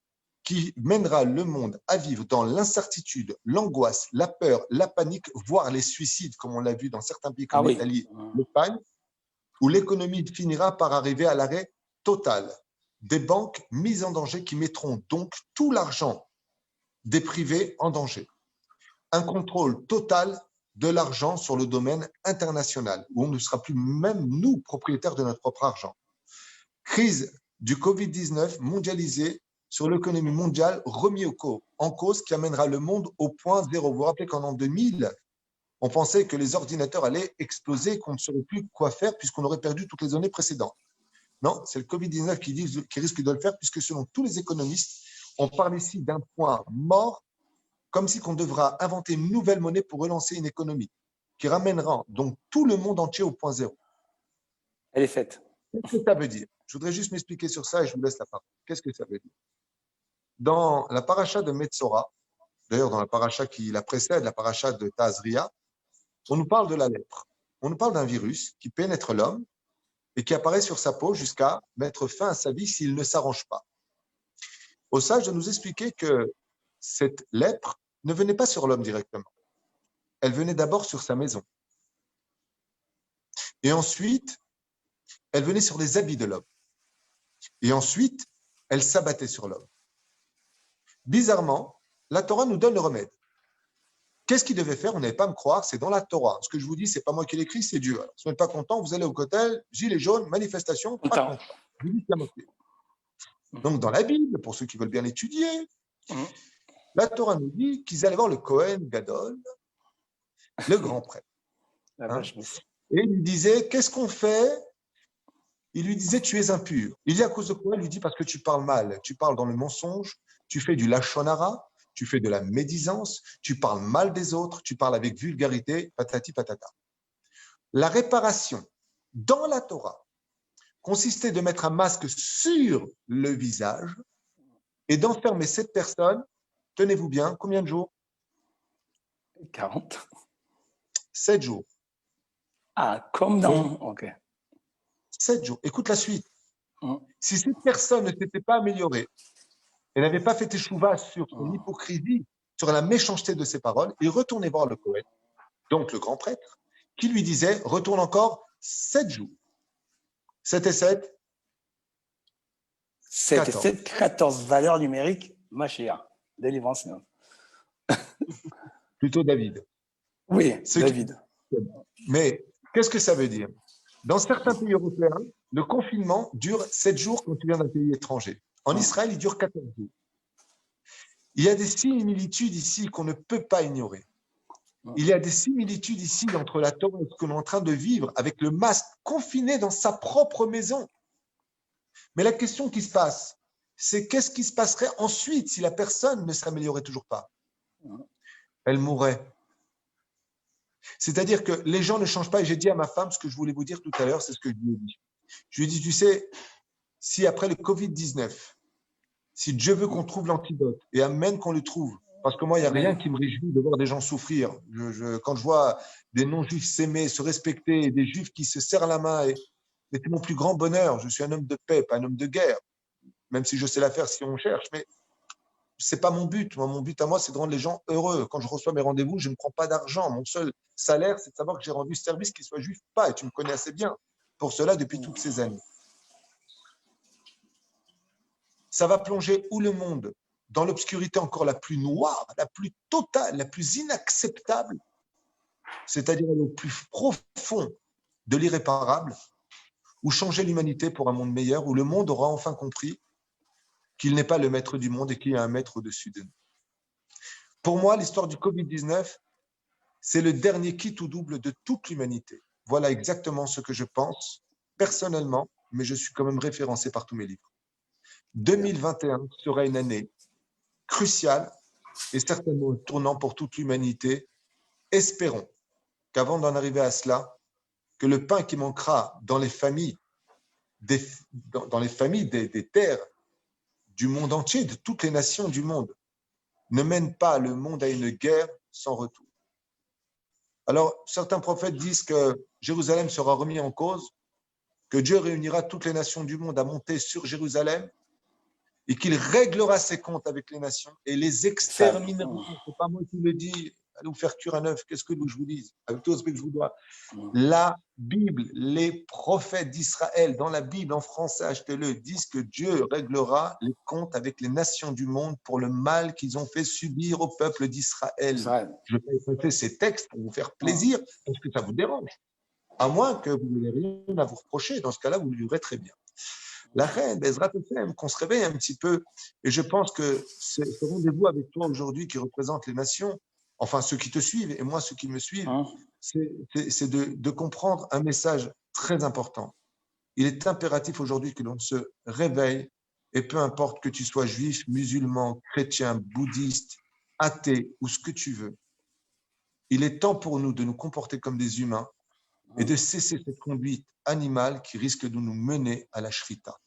qui mènera le monde à vivre dans l'incertitude, l'angoisse, la peur, la panique, voire les suicides, comme on l'a vu dans certains pays comme l'Italie, l'Espagne, où l'économie finira par arriver à l'arrêt total. Des banques mises en danger qui mettront donc tout l'argent des privés en danger. Un contrôle total de l'argent sur le domaine international, où on ne sera plus même nous propriétaires de notre propre argent. Crise du Covid-19 mondialisée sur l'économie mondiale remis en cause qui amènera le monde au point zéro. Vous vous rappelez qu'en an 2000, on pensait que les ordinateurs allaient exploser, qu'on ne saurait plus quoi faire puisqu'on aurait perdu toutes les années précédentes. Non, c'est le Covid-19 qui risque de le faire puisque selon tous les économistes, on parle ici d'un point mort, comme si qu'on devra inventer une nouvelle monnaie pour relancer une économie qui ramènera donc tout le monde entier au point zéro. Elle est faite. Qu'est-ce que ça veut dire? Je voudrais juste m'expliquer sur ça et je vous laisse la parole. Qu'est-ce que ça veut dire? Dans la paracha de Metzora, d'ailleurs dans la paracha qui la précède, la paracha de Tazria, on nous parle de la lèpre. On nous parle d'un virus qui pénètre l'homme et qui apparaît sur sa peau jusqu'à mettre fin à sa vie s'il ne s'arrange pas. Au sage de nous expliquer que cette lèpre ne venait pas sur l'homme directement. Elle venait d'abord sur sa maison. Et ensuite, elle venait sur les habits de l'homme. Et ensuite, elle s'abattait sur l'homme. Bizarrement, la Torah nous donne le remède. Qu'est-ce qu'il devait faire? On n'avait pas à me croire, c'est dans la Torah. Ce que je vous dis, ce n'est pas moi qui l'écris, c'est Dieu. Alors, si vous n'êtes pas content, vous allez au cotel, gilet jaune, manifestation, pas content. Je vous dis la moitié. Donc, dans la Bible, pour ceux qui veulent bien l'étudier, la Torah nous dit qu'ils allaient voir le Kohen Gadol, le grand prêtre. Hein? Et il lui disait, qu'est-ce qu'on fait? Il lui disait, tu es impur. Il dit à cause de quoi? Il lui dit, parce que tu parles mal, tu parles dans le mensonge, tu fais du lachon hara, tu fais de la médisance, tu parles mal des autres, tu parles avec vulgarité, patati patata. La réparation dans la Torah consistait de mettre un masque sur le visage et d'enfermer cette personne, tenez-vous bien, combien de jours? 40. 7 jours. Ah, comme dans... Ok. 7 jours. Écoute la suite. Si cette personne ne s'était pas améliorée, elle n'avait pas fait teshuva sur son hypocrisie, sur la méchanceté de ses paroles, il retournait voir le Kohen, donc le grand prêtre, qui lui disait, retourne encore 7 jours. 7 et 7 7 et 7, 14 valeurs numériques, Mashiach, délivrance. Plutôt David. Oui, David. Mais qu'est-ce que ça veut dire? Dans certains pays européens, le confinement dure 7 jours quand tu viens d'un pays étranger. En Israël, il dure 14 jours. Il y a des similitudes ici qu'on ne peut pas ignorer. Il y a des similitudes ici entre la Torah et ce que l'on est en train de vivre avec le masque confiné dans sa propre maison. Mais la question qui se passe, c'est qu'est-ce qui se passerait ensuite si la personne ne s'améliorait toujours pas? Elle mourrait. C'est-à-dire que les gens ne changent pas. Et j'ai dit à ma femme ce que je voulais vous dire tout à l'heure, c'est ce que je lui ai dit. Je lui ai dit, tu sais, si après le Covid-19, si Dieu veut qu'on trouve l'antidote, et amen qu'on le trouve, parce que moi, il n'y a rien qui me réjouit de voir des gens souffrir. Quand je vois des non-juifs s'aimer, se respecter, des juifs qui se serrent la main, c'est mon plus grand bonheur. Je suis un homme de paix, pas un homme de guerre, même si je sais la faire si on cherche. Mais c'est pas mon but. Moi, mon but à moi, c'est de rendre les gens heureux. Quand je reçois mes rendez-vous, je ne prends pas d'argent. Mon seul salaire, c'est de savoir que j'ai rendu service, qu'il soit juif ou pas. Et tu me connais assez bien pour cela depuis toutes ces années. Ça va plonger où le monde? Dans l'obscurité encore la plus noire, la plus totale, la plus inacceptable, c'est-à-dire au plus profond de l'irréparable, ou changer l'humanité pour un monde meilleur, où le monde aura enfin compris qu'il n'est pas le maître du monde et qu'il y a un maître au-dessus de nous. Pour moi, l'histoire du Covid-19, c'est le dernier quitte ou double de toute l'humanité. Voilà exactement ce que je pense personnellement, mais je suis quand même référencé par tous mes livres. 2021 sera une année cruciale et certainement un tournant pour toute l'humanité. Espérons qu'avant d'en arriver à cela, que le pain qui manquera dans les familles, des terres du monde entier, de toutes les nations du monde, ne mène pas le monde à une guerre sans retour. Alors, certains prophètes disent que Jérusalem sera remis en cause, que Dieu réunira toutes les nations du monde à monter sur Jérusalem et qu'il réglera ses comptes avec les nations et les exterminera. C'est pas moi qui le dis. Allez vous faire cuire un œuf. Qu'est-ce que je vous dis? Avec tout le respect que je vous dois. La Bible, les prophètes d'Israël, dans la Bible en français, achetez-le, disent que Dieu réglera les comptes avec les nations du monde pour le mal qu'ils ont fait subir au peuple d'Israël. Je vais passer ces textes pour vous faire plaisir, parce que ça vous dérange. À moins que vous n'ayez rien à vous reprocher. Dans ce cas-là, vous le vivrez très bien. La reine, Bezrat Hashem, qu'on se réveille un petit peu. Et je pense que ce rendez-vous avec toi aujourd'hui qui représente les nations, enfin ceux qui te suivent et moi ceux qui me suivent, c'est de comprendre un message très important. Il est impératif aujourd'hui que l'on se réveille et peu importe que tu sois juif, musulman, chrétien, bouddhiste, athée ou ce que tu veux, il est temps pour nous de nous comporter comme des humains et de cesser cette conduite animale qui risque de nous mener à la shrita,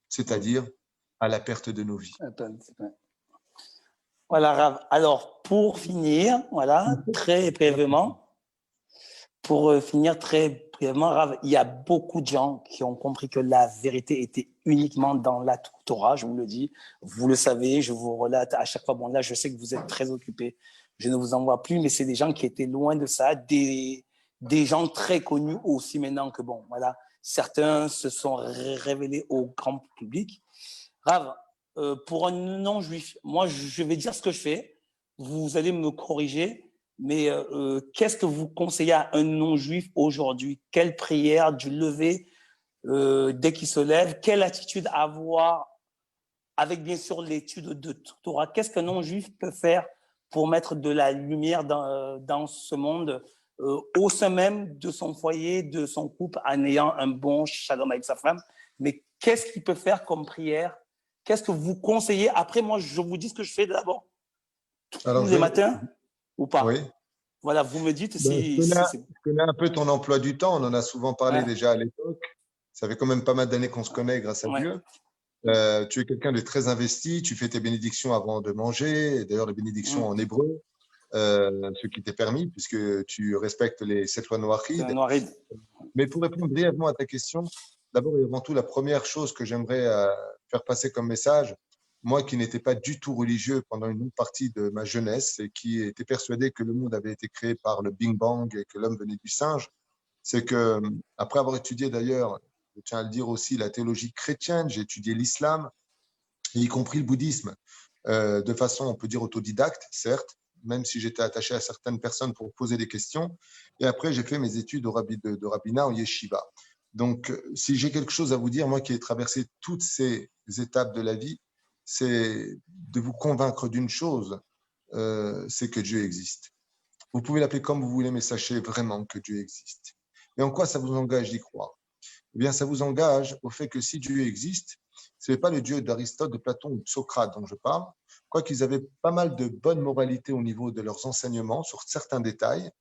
c'est-à-dire à la perte de nos vies. Voilà, Rav. Alors, pour finir, voilà, très brièvement, Rav, il y a beaucoup de gens qui ont compris que la vérité était uniquement dans la Torah, je vous le dis. Vous le savez, je vous relate à chaque fois. Bon, là, je sais que vous êtes très occupés. Je ne vous en vois plus, mais c'est des gens qui étaient loin de ça, des gens très connus aussi maintenant que, bon, voilà, certains se sont révélés au grand public. Rav, pour un non-juif, moi, je vais dire ce que je fais. Vous allez me corriger. Mais qu'est-ce que vous conseillez à un non-juif aujourd'hui? Quelle prière du lever dès qu'il se lève? Quelle attitude avoir avec bien sûr l'étude de Torah? Qu'est-ce qu'un non-juif peut faire pour mettre de la lumière dans ce monde au sein même de son foyer, de son couple, en ayant un bon shalom avec sa femme? Mais qu'est-ce qu'il peut faire comme prière? Qu'est-ce que vous conseillez? Après, moi, je vous dis ce que je fais d'abord. Tous les matins ou pas? Oui. Voilà, vous me dites si... Je connais un peu ton emploi du temps. On en a souvent parlé déjà à l'époque. Ça fait quand même pas mal d'années qu'on se connaît grâce à Dieu. Tu es quelqu'un de très investi. Tu fais tes bénédictions avant de manger. D'ailleurs, les bénédictions en hébreu, ce qui t'est permis, puisque tu respectes les 7 lois noachides. Mais pour répondre brièvement à ta question, d'abord et avant tout, la première chose que j'aimerais faire passer comme message, moi qui n'étais pas du tout religieux pendant une longue partie de ma jeunesse et qui était persuadé que le monde avait été créé par le Big Bang et que l'homme venait du singe, c'est que, après avoir étudié d'ailleurs, je tiens à le dire aussi, la théologie chrétienne, j'ai étudié l'islam, y compris le bouddhisme, de façon, on peut dire, autodidacte, certes, même si j'étais attaché à certaines personnes pour poser des questions. Et après, j'ai fait mes études de rabbinat en yeshiva. Donc, si j'ai quelque chose à vous dire, moi qui ai traversé toutes ces étapes de la vie, c'est de vous convaincre d'une chose, c'est que Dieu existe. Vous pouvez l'appeler comme vous voulez, mais sachez vraiment que Dieu existe. Et en quoi ça vous engage d'y croire? Eh bien, ça vous engage au fait que si Dieu existe, ce n'est pas le Dieu d'Aristote, de Platon ou de Socrate dont je parle, quoiqu'ils avaient pas mal de bonne moralité au niveau de leurs enseignements sur certains détails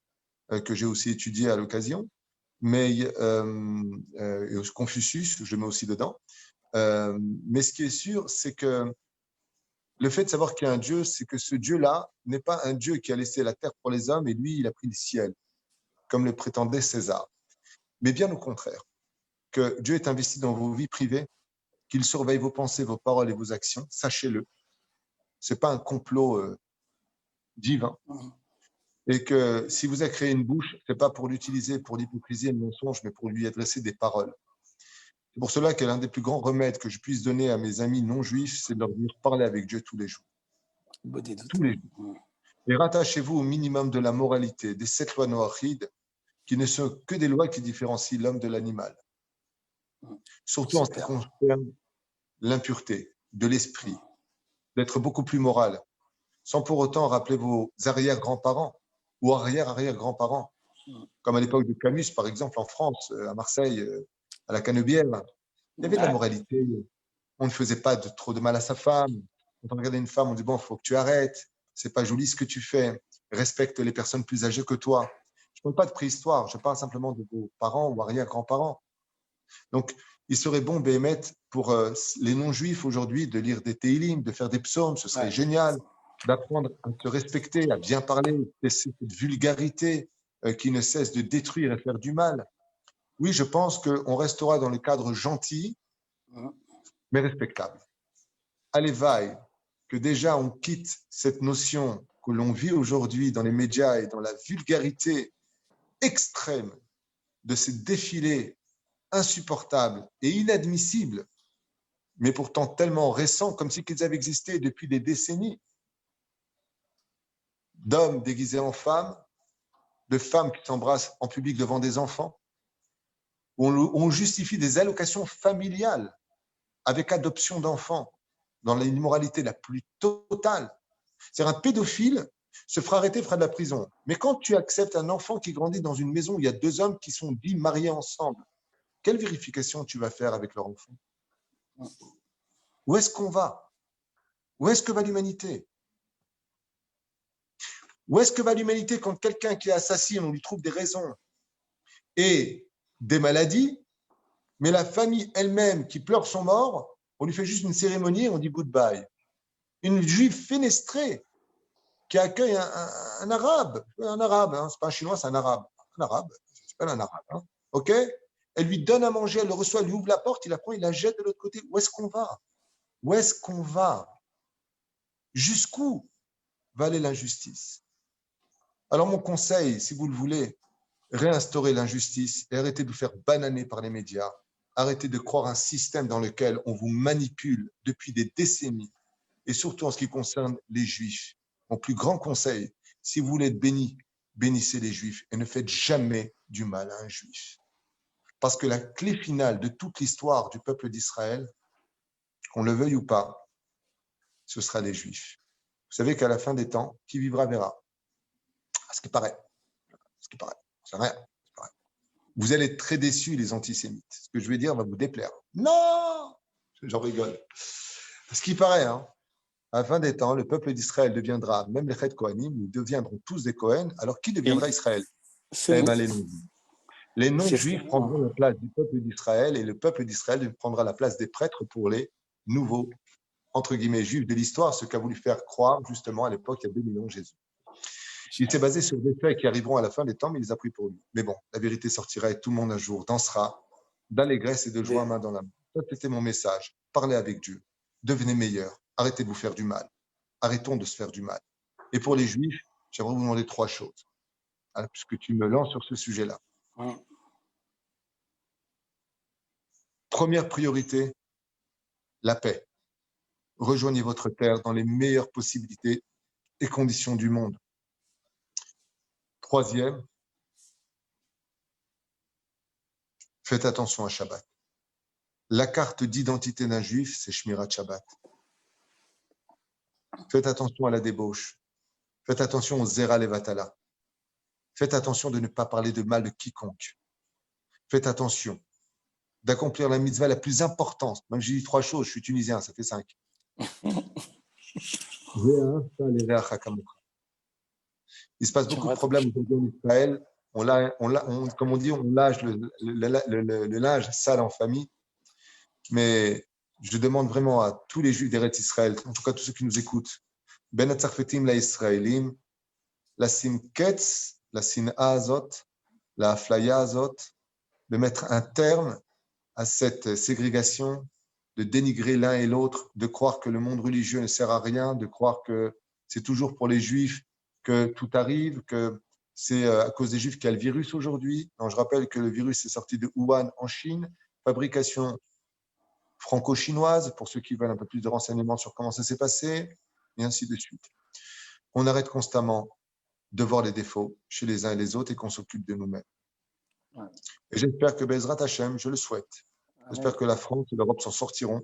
que j'ai aussi étudiés à l'occasion, mais Confucius, je mets aussi dedans. Mais ce qui est sûr, c'est que le fait de savoir qu'il y a un Dieu, c'est que ce Dieu-là n'est pas un Dieu qui a laissé la terre pour les hommes et lui, il a pris le ciel, comme le prétendait César. Mais bien au contraire, que Dieu est investi dans vos vies privées, qu'il surveille vos pensées, vos paroles et vos actions, sachez-le. Ce n'est pas un complot divin. Et que si vous avez créé une bouche, ce n'est pas pour l'utiliser pour l'hypocrisie et le mensonge, mais pour lui adresser des paroles. C'est pour cela que l'un des plus grands remèdes que je puisse donner à mes amis non-juifs, c'est de leur dire parler avec Dieu tous les jours. Tous les jours. Et rattachez-vous au minimum de la moralité, des 7 lois noachides, qui ne sont que des lois qui différencient l'homme de l'animal. Surtout en ce qui concerne l'impureté de l'esprit, d'être beaucoup plus moral, sans pour autant rappeler vos arrière-grands-parents ou arrière-arrière-grands-parents, comme à l'époque de Camus, par exemple, en France, à Marseille, à la Canebière. Il y avait de la moralité. On ne faisait pas trop de mal à sa femme. Quand on regardait une femme, on dit, bon, il faut que tu arrêtes. C'est pas joli ce que tu fais. Respecte les personnes plus âgées que toi. Je ne parle pas de préhistoire. Je parle simplement de vos parents ou arrière-grands-parents. Donc, il serait bon, Béhémet, pour les non-juifs aujourd'hui, de lire des Teilim, de faire des psaumes. Ce serait génial d'apprendre à se respecter, à bien parler, cette vulgarité qui ne cesse de détruire et faire du mal. Oui, je pense qu'on restera dans le cadre gentil, mais respectable. Allez, vaille, que déjà on quitte cette notion que l'on vit aujourd'hui dans les médias et dans la vulgarité extrême de ces défilés insupportables et inadmissibles, mais pourtant tellement récents, comme si qu'ils avaient existé depuis des décennies, d'hommes déguisés en femmes, de femmes qui s'embrassent en public devant des enfants. On justifie des allocations familiales avec adoption d'enfants dans l'immoralité la plus totale. C'est-à-dire un pédophile se fera arrêter, fera de la prison. Mais quand tu acceptes un enfant qui grandit dans une maison où il y a 2 hommes qui sont dits mariés ensemble, quelle vérification tu vas faire avec leur enfant? Où est-ce qu'on va? Où est-ce que va l'humanité? Où est-ce que va l'humanité quand quelqu'un qui est assassine, on lui trouve des raisons et des maladies, mais la famille elle-même qui pleure son mort, on lui fait juste une cérémonie et on dit goodbye. Une juive fenestrée qui accueille un arabe, hein, c'est pas un chinois, c'est un arabe, ça s'appelle un arabe, hein, ok? Elle lui donne à manger, elle le reçoit, elle lui ouvre la porte, il la prend, il la jette de l'autre côté. Où est-ce qu'on va? Où est-ce qu'on va? Jusqu'où va aller l'injustice? Alors mon conseil, si vous le voulez, réinstaurer l'injustice et arrêtez de vous faire bananer par les médias. Arrêtez de croire un système dans lequel on vous manipule depuis des décennies, et surtout en ce qui concerne les Juifs. Mon plus grand conseil, si vous voulez être béni, bénissez les Juifs et ne faites jamais du mal à un Juif. Parce que la clé finale de toute l'histoire du peuple d'Israël, qu'on le veuille ou pas, ce sera les Juifs. Vous savez qu'à la fin des temps, qui vivra verra. À ce qui paraît. C'est rien. Vous allez être très déçus, les antisémites. Ce que je vais dire va vous déplaire. Non! J'en rigole. Ce qui paraît, hein, à la fin des temps, le peuple d'Israël deviendra, même les Chet Kohanim, ils deviendront tous des Kohen. Alors qui deviendra Israël? Eh bien, les non-juifs. Les non-juifs prendront la place du peuple d'Israël et le peuple d'Israël prendra la place des prêtres pour les nouveaux, entre guillemets, juifs de l'histoire, ce qu'a voulu faire croire justement à l'époque, il y a 2 millions de Jésus. Il s'est basé sur des faits qui arriveront à la fin des temps, mais il les a pris pour lui. Mais bon, la vérité sortira et tout le monde un jour dansera d'allégresse et de joie main dans la main. Ça, c'était mon message. Parlez avec Dieu. Devenez meilleur. Arrêtez de vous faire du mal. Arrêtons de se faire du mal. Et pour les Juifs, j'aimerais vous demander 3 choses, hein, puisque tu me lances sur ce sujet-là. Première priorité, la paix. Rejoignez votre terre dans les meilleures possibilités et conditions du monde. Troisième, faites attention à Shabbat. La carte d'identité d'un juif, c'est Shmirat Shabbat. Faites attention à la débauche. Faites attention au Zera Levatala. Faites attention de ne pas parler de mal de quiconque. Faites attention d'accomplir la mitzvah la plus importante. Même j'ai dit 3 choses, je suis tunisien, ça fait 5. Il se passe beaucoup de problèmes aujourd'hui en Israël. Comme on dit, on lâche le linge sale en famille. Mais je demande vraiment à tous les Juifs d'Eretz Israël, en tout cas tous ceux qui nous écoutent, Ben Atzarfetim la Israélim, la Simketz, la Sin'a Azot, la Aflaya Azot, de mettre un terme à cette ségrégation, de dénigrer l'un et l'autre, de croire que le monde religieux ne sert à rien, de croire que c'est toujours pour les Juifs que tout arrive, que c'est à cause des Juifs qu'il y a le virus aujourd'hui. Je rappelle que le virus est sorti de Wuhan en Chine, fabrication franco-chinoise, pour ceux qui veulent un peu plus de renseignements sur comment ça s'est passé, et ainsi de suite. On arrête constamment de voir les défauts chez les uns et les autres et qu'on s'occupe de nous-mêmes. Ouais. Et j'espère que Bezrat Hashem, je le souhaite, j'espère que la France et l'Europe s'en sortiront,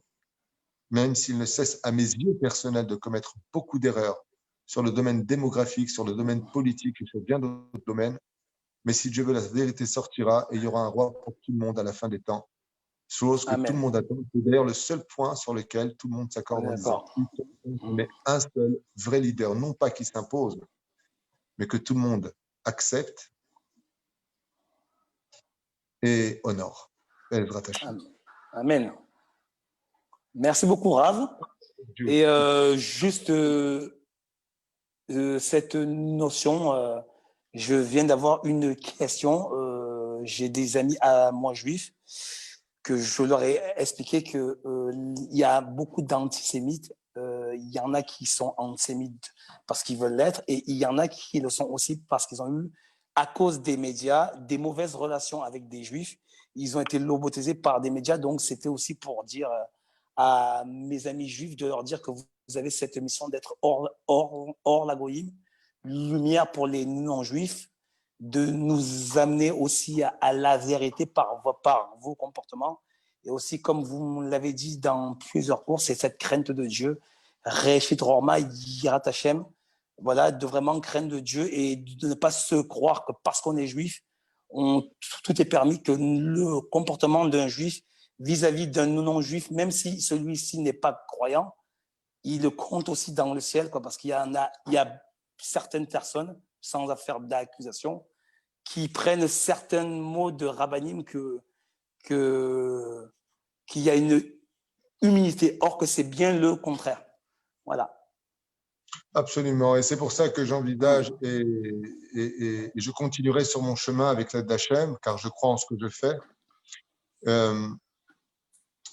même s'ils ne cessent à mes yeux personnels de commettre beaucoup d'erreurs sur le domaine démographique, sur le domaine politique et sur bien d'autres domaines. Mais si Dieu veut, la vérité sortira et il y aura un roi pour tout le monde à la fin des temps. Chose que tout le monde attend. C'est d'ailleurs le seul point sur lequel tout le monde s'accorde en disant mais un seul vrai leader, non pas qui s'impose, mais que tout le monde accepte et honore. Amen. Merci beaucoup, Rav. Et juste cette notion, je viens d'avoir une question. J'ai des amis à moi juifs que je leur ai expliqué que il y a beaucoup d'antisémites. Il y en a qui sont antisémites parce qu'ils veulent l'être et il y en a qui le sont aussi parce qu'ils ont eu, à cause des médias, des mauvaises relations avec des juifs. Ils ont été lobotisés par des médias. Donc, c'était aussi pour dire à mes amis juifs de leur dire que vous avez cette mission d'être hors la goïm, lumière pour les non-juifs, de nous amener aussi à la vérité par vos comportements. Et aussi, comme vous l'avez dit dans plusieurs cours, c'est cette crainte de Dieu, Reshit Rorma, Yirat Hashem, voilà, de vraiment craindre de Dieu et de ne pas se croire que parce qu'on est juif, tout est permis, que le comportement d'un juif vis-à-vis d'un non-juif, même si celui-ci n'est pas croyant, il compte aussi dans le ciel, quoi, parce qu'il y a certaines personnes, sans affaire d'accusation, qui prennent certains mots de rabbinim qu'il y a une humilité, or que c'est bien le contraire. Voilà. Absolument, et c'est pour ça que j'envisage et je continuerai sur mon chemin avec l'aide d'Hachem, car je crois en ce que je fais.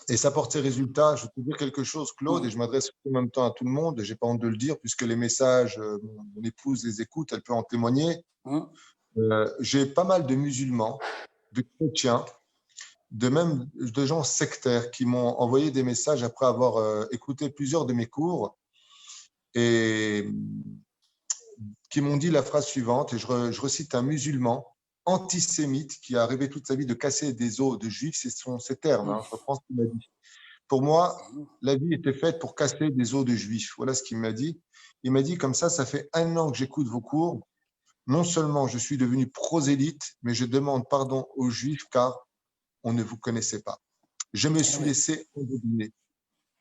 Et ça porte ses résultats. Je vais te dire quelque chose, Claude, et je m'adresse en même temps à tout le monde, et j'ai pas honte de le dire, puisque les messages, mon épouse les écoute, elle peut en témoigner. J'ai pas mal de musulmans, de chrétiens, de gens sectaires qui m'ont envoyé des messages après avoir écouté plusieurs de mes cours et qui m'ont dit la phrase suivante, et je recite un musulman antisémite qui a rêvé toute sa vie de casser des os de juifs, c'est ses termes, je reprends ce qu'il m'a dit. Pour moi, la vie était faite pour casser des os de juifs. Voilà ce qu'il m'a dit. Il m'a dit comme ça fait 1 an que j'écoute vos cours. Non seulement je suis devenu prosélyte, mais je demande pardon aux juifs car on ne vous connaissait pas. Je me suis laissé embobiner.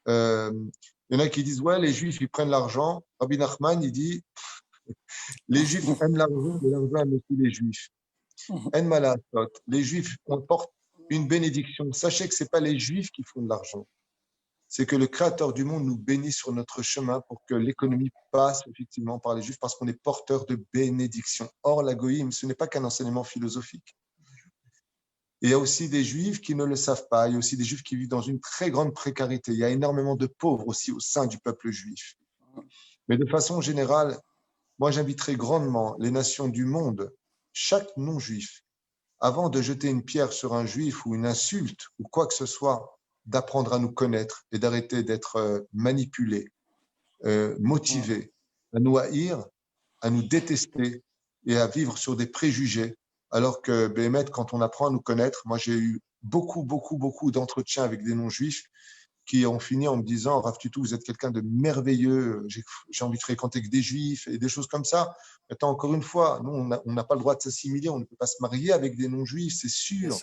Il y en a qui disent, ouais, les juifs, ils prennent l'argent. Rabbi Nachman, il dit, les juifs aiment l'argent, mais l'argent aime aussi les juifs. Les juifs portent une bénédiction. Sachez que ce n'est pas les juifs qui font de l'argent. C'est que le Créateur du monde nous bénit sur notre chemin pour que l'économie passe effectivement par les juifs parce qu'on est porteur de bénédiction. Or, la goïm, ce n'est pas qu'un enseignement philosophique. Et il y a aussi des juifs qui ne le savent pas. Il y a aussi des juifs qui vivent dans une très grande précarité. Il y a énormément de pauvres aussi au sein du peuple juif. Mais de façon générale, moi, j'inviterai grandement les nations du monde, chaque non-juif, avant de jeter une pierre sur un juif ou une insulte ou quoi que ce soit, d'apprendre à nous connaître et d'arrêter d'être manipulés, motivés, à nous haïr, à nous détester et à vivre sur des préjugés. Alors que, Béhémet, quand on apprend à nous connaître, moi j'ai eu beaucoup d'entretiens avec des non-juifs qui ont fini en me disant « Rav Tutu, vous êtes quelqu'un de merveilleux, j'ai envie de fréquenter que des juifs » et des choses comme ça. Maintenant, encore une fois, nous, on n'a pas le droit de s'assimiler, on ne peut pas se marier avec des non-juifs, c'est sûr,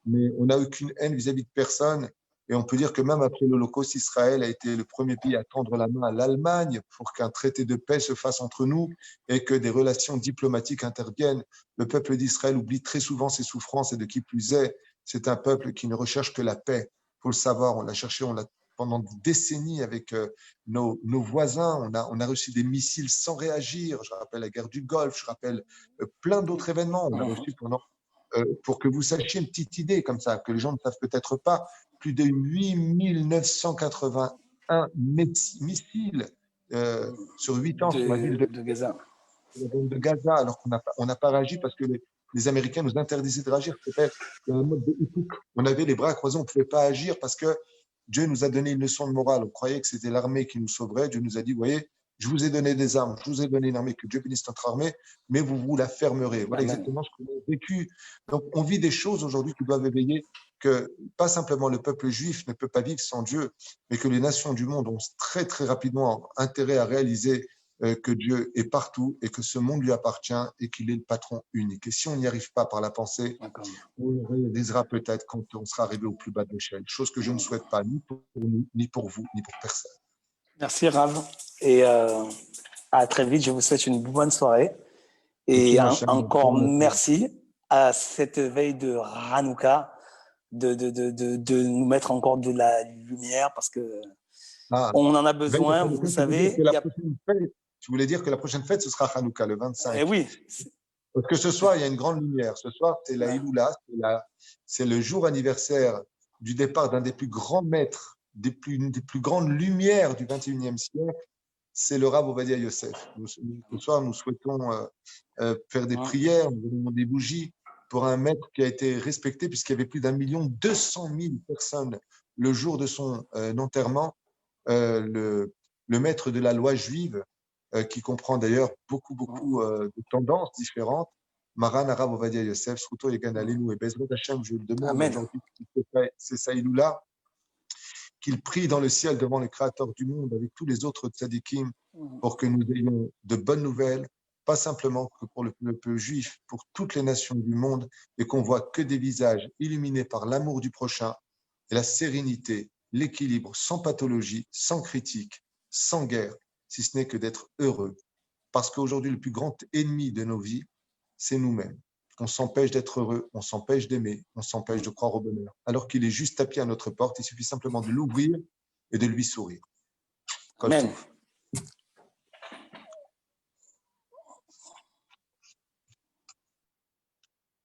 mais on n'a aucune haine vis-à-vis de personne. Et on peut dire que même après l'Holocauste, Israël a été le premier pays à tendre la main à l'Allemagne pour qu'un traité de paix se fasse entre nous et que des relations diplomatiques interviennent. Le peuple d'Israël oublie très souvent ses souffrances et de qui plus est, c'est un peuple qui ne recherche que la paix. Il faut le savoir, on l'a cherché pendant des décennies avec nos voisins. On a reçu des missiles sans réagir. Je rappelle la guerre du Golfe, je rappelle plein d'autres événements. On a reçu pour que vous sachiez une petite idée comme ça, que les gens ne savent peut-être pas. plus de 8981 missiles sur 8 ans sur la ville de Gaza. de Gaza, alors qu'on n'a pas réagi parce que les Américains nous interdisaient de réagir. C'était le mode de Hippouk. On avait les bras croisés, on ne pouvait pas agir parce que Dieu nous a donné une leçon de morale. On croyait que c'était l'armée qui nous sauverait. Dieu nous a dit, vous voyez, je vous ai donné des armes, je vous ai donné une armée, que Dieu bénisse notre armée, mais vous la fermerez. Voilà exactement ce qu'on a vécu. Donc, on vit des choses aujourd'hui qui doivent éveiller que pas simplement le peuple juif ne peut pas vivre sans Dieu, mais que les nations du monde ont très, très rapidement intérêt à réaliser que Dieu est partout et que ce monde lui appartient et qu'il est le patron unique. Et si on n'y arrive pas par la pensée, on réalisera peut-être quand on sera arrivé au plus bas de l'échelle, chose que je ne souhaite pas ni pour nous, ni pour vous, ni pour personne. Merci Rav et à très vite. Je vous souhaite une bonne soirée et encore merci à cette veille de Hanouka de nous mettre encore de la lumière parce que on en a besoin. Vous savez, je voulais dire que la prochaine fête, ce sera Hanouka, le 25. Et oui. Parce que ce soir, il y a une grande lumière. Ce soir, c'est la Iloula, c'est le jour anniversaire du départ d'un des plus grands maîtres, des plus grandes lumières du 21e siècle. C'est le Rav Ovadia Yosef. Ce soir, nous souhaitons faire des prières, nous donnons des bougies pour un maître qui a été respecté, puisqu'il y avait plus d'1,2 million personnes le jour de son enterrement. Le maître de la loi juive, qui comprend d'ailleurs beaucoup de tendances différentes. Maran Arav Ovadia Yosef, Sruto Yegan Alelu et Bezrat Hashem, je le demande aujourd'hui, c'est ça Iloula, qu'il prie dans le ciel devant le Créateur du monde avec tous les autres tzadikim pour que nous ayons de bonnes nouvelles, pas simplement que pour le peuple juif, pour toutes les nations du monde, et qu'on voit que des visages illuminés par l'amour du prochain et la sérénité, l'équilibre, sans pathologie, sans critique, sans guerre, si ce n'est que d'être heureux. Parce qu'aujourd'hui, le plus grand ennemi de nos vies, c'est nous-mêmes. On s'empêche d'être heureux, on s'empêche d'aimer, on s'empêche de croire au bonheur. Alors qu'il est juste tapis à notre porte, il suffit simplement de l'ouvrir et de lui sourire. Amen.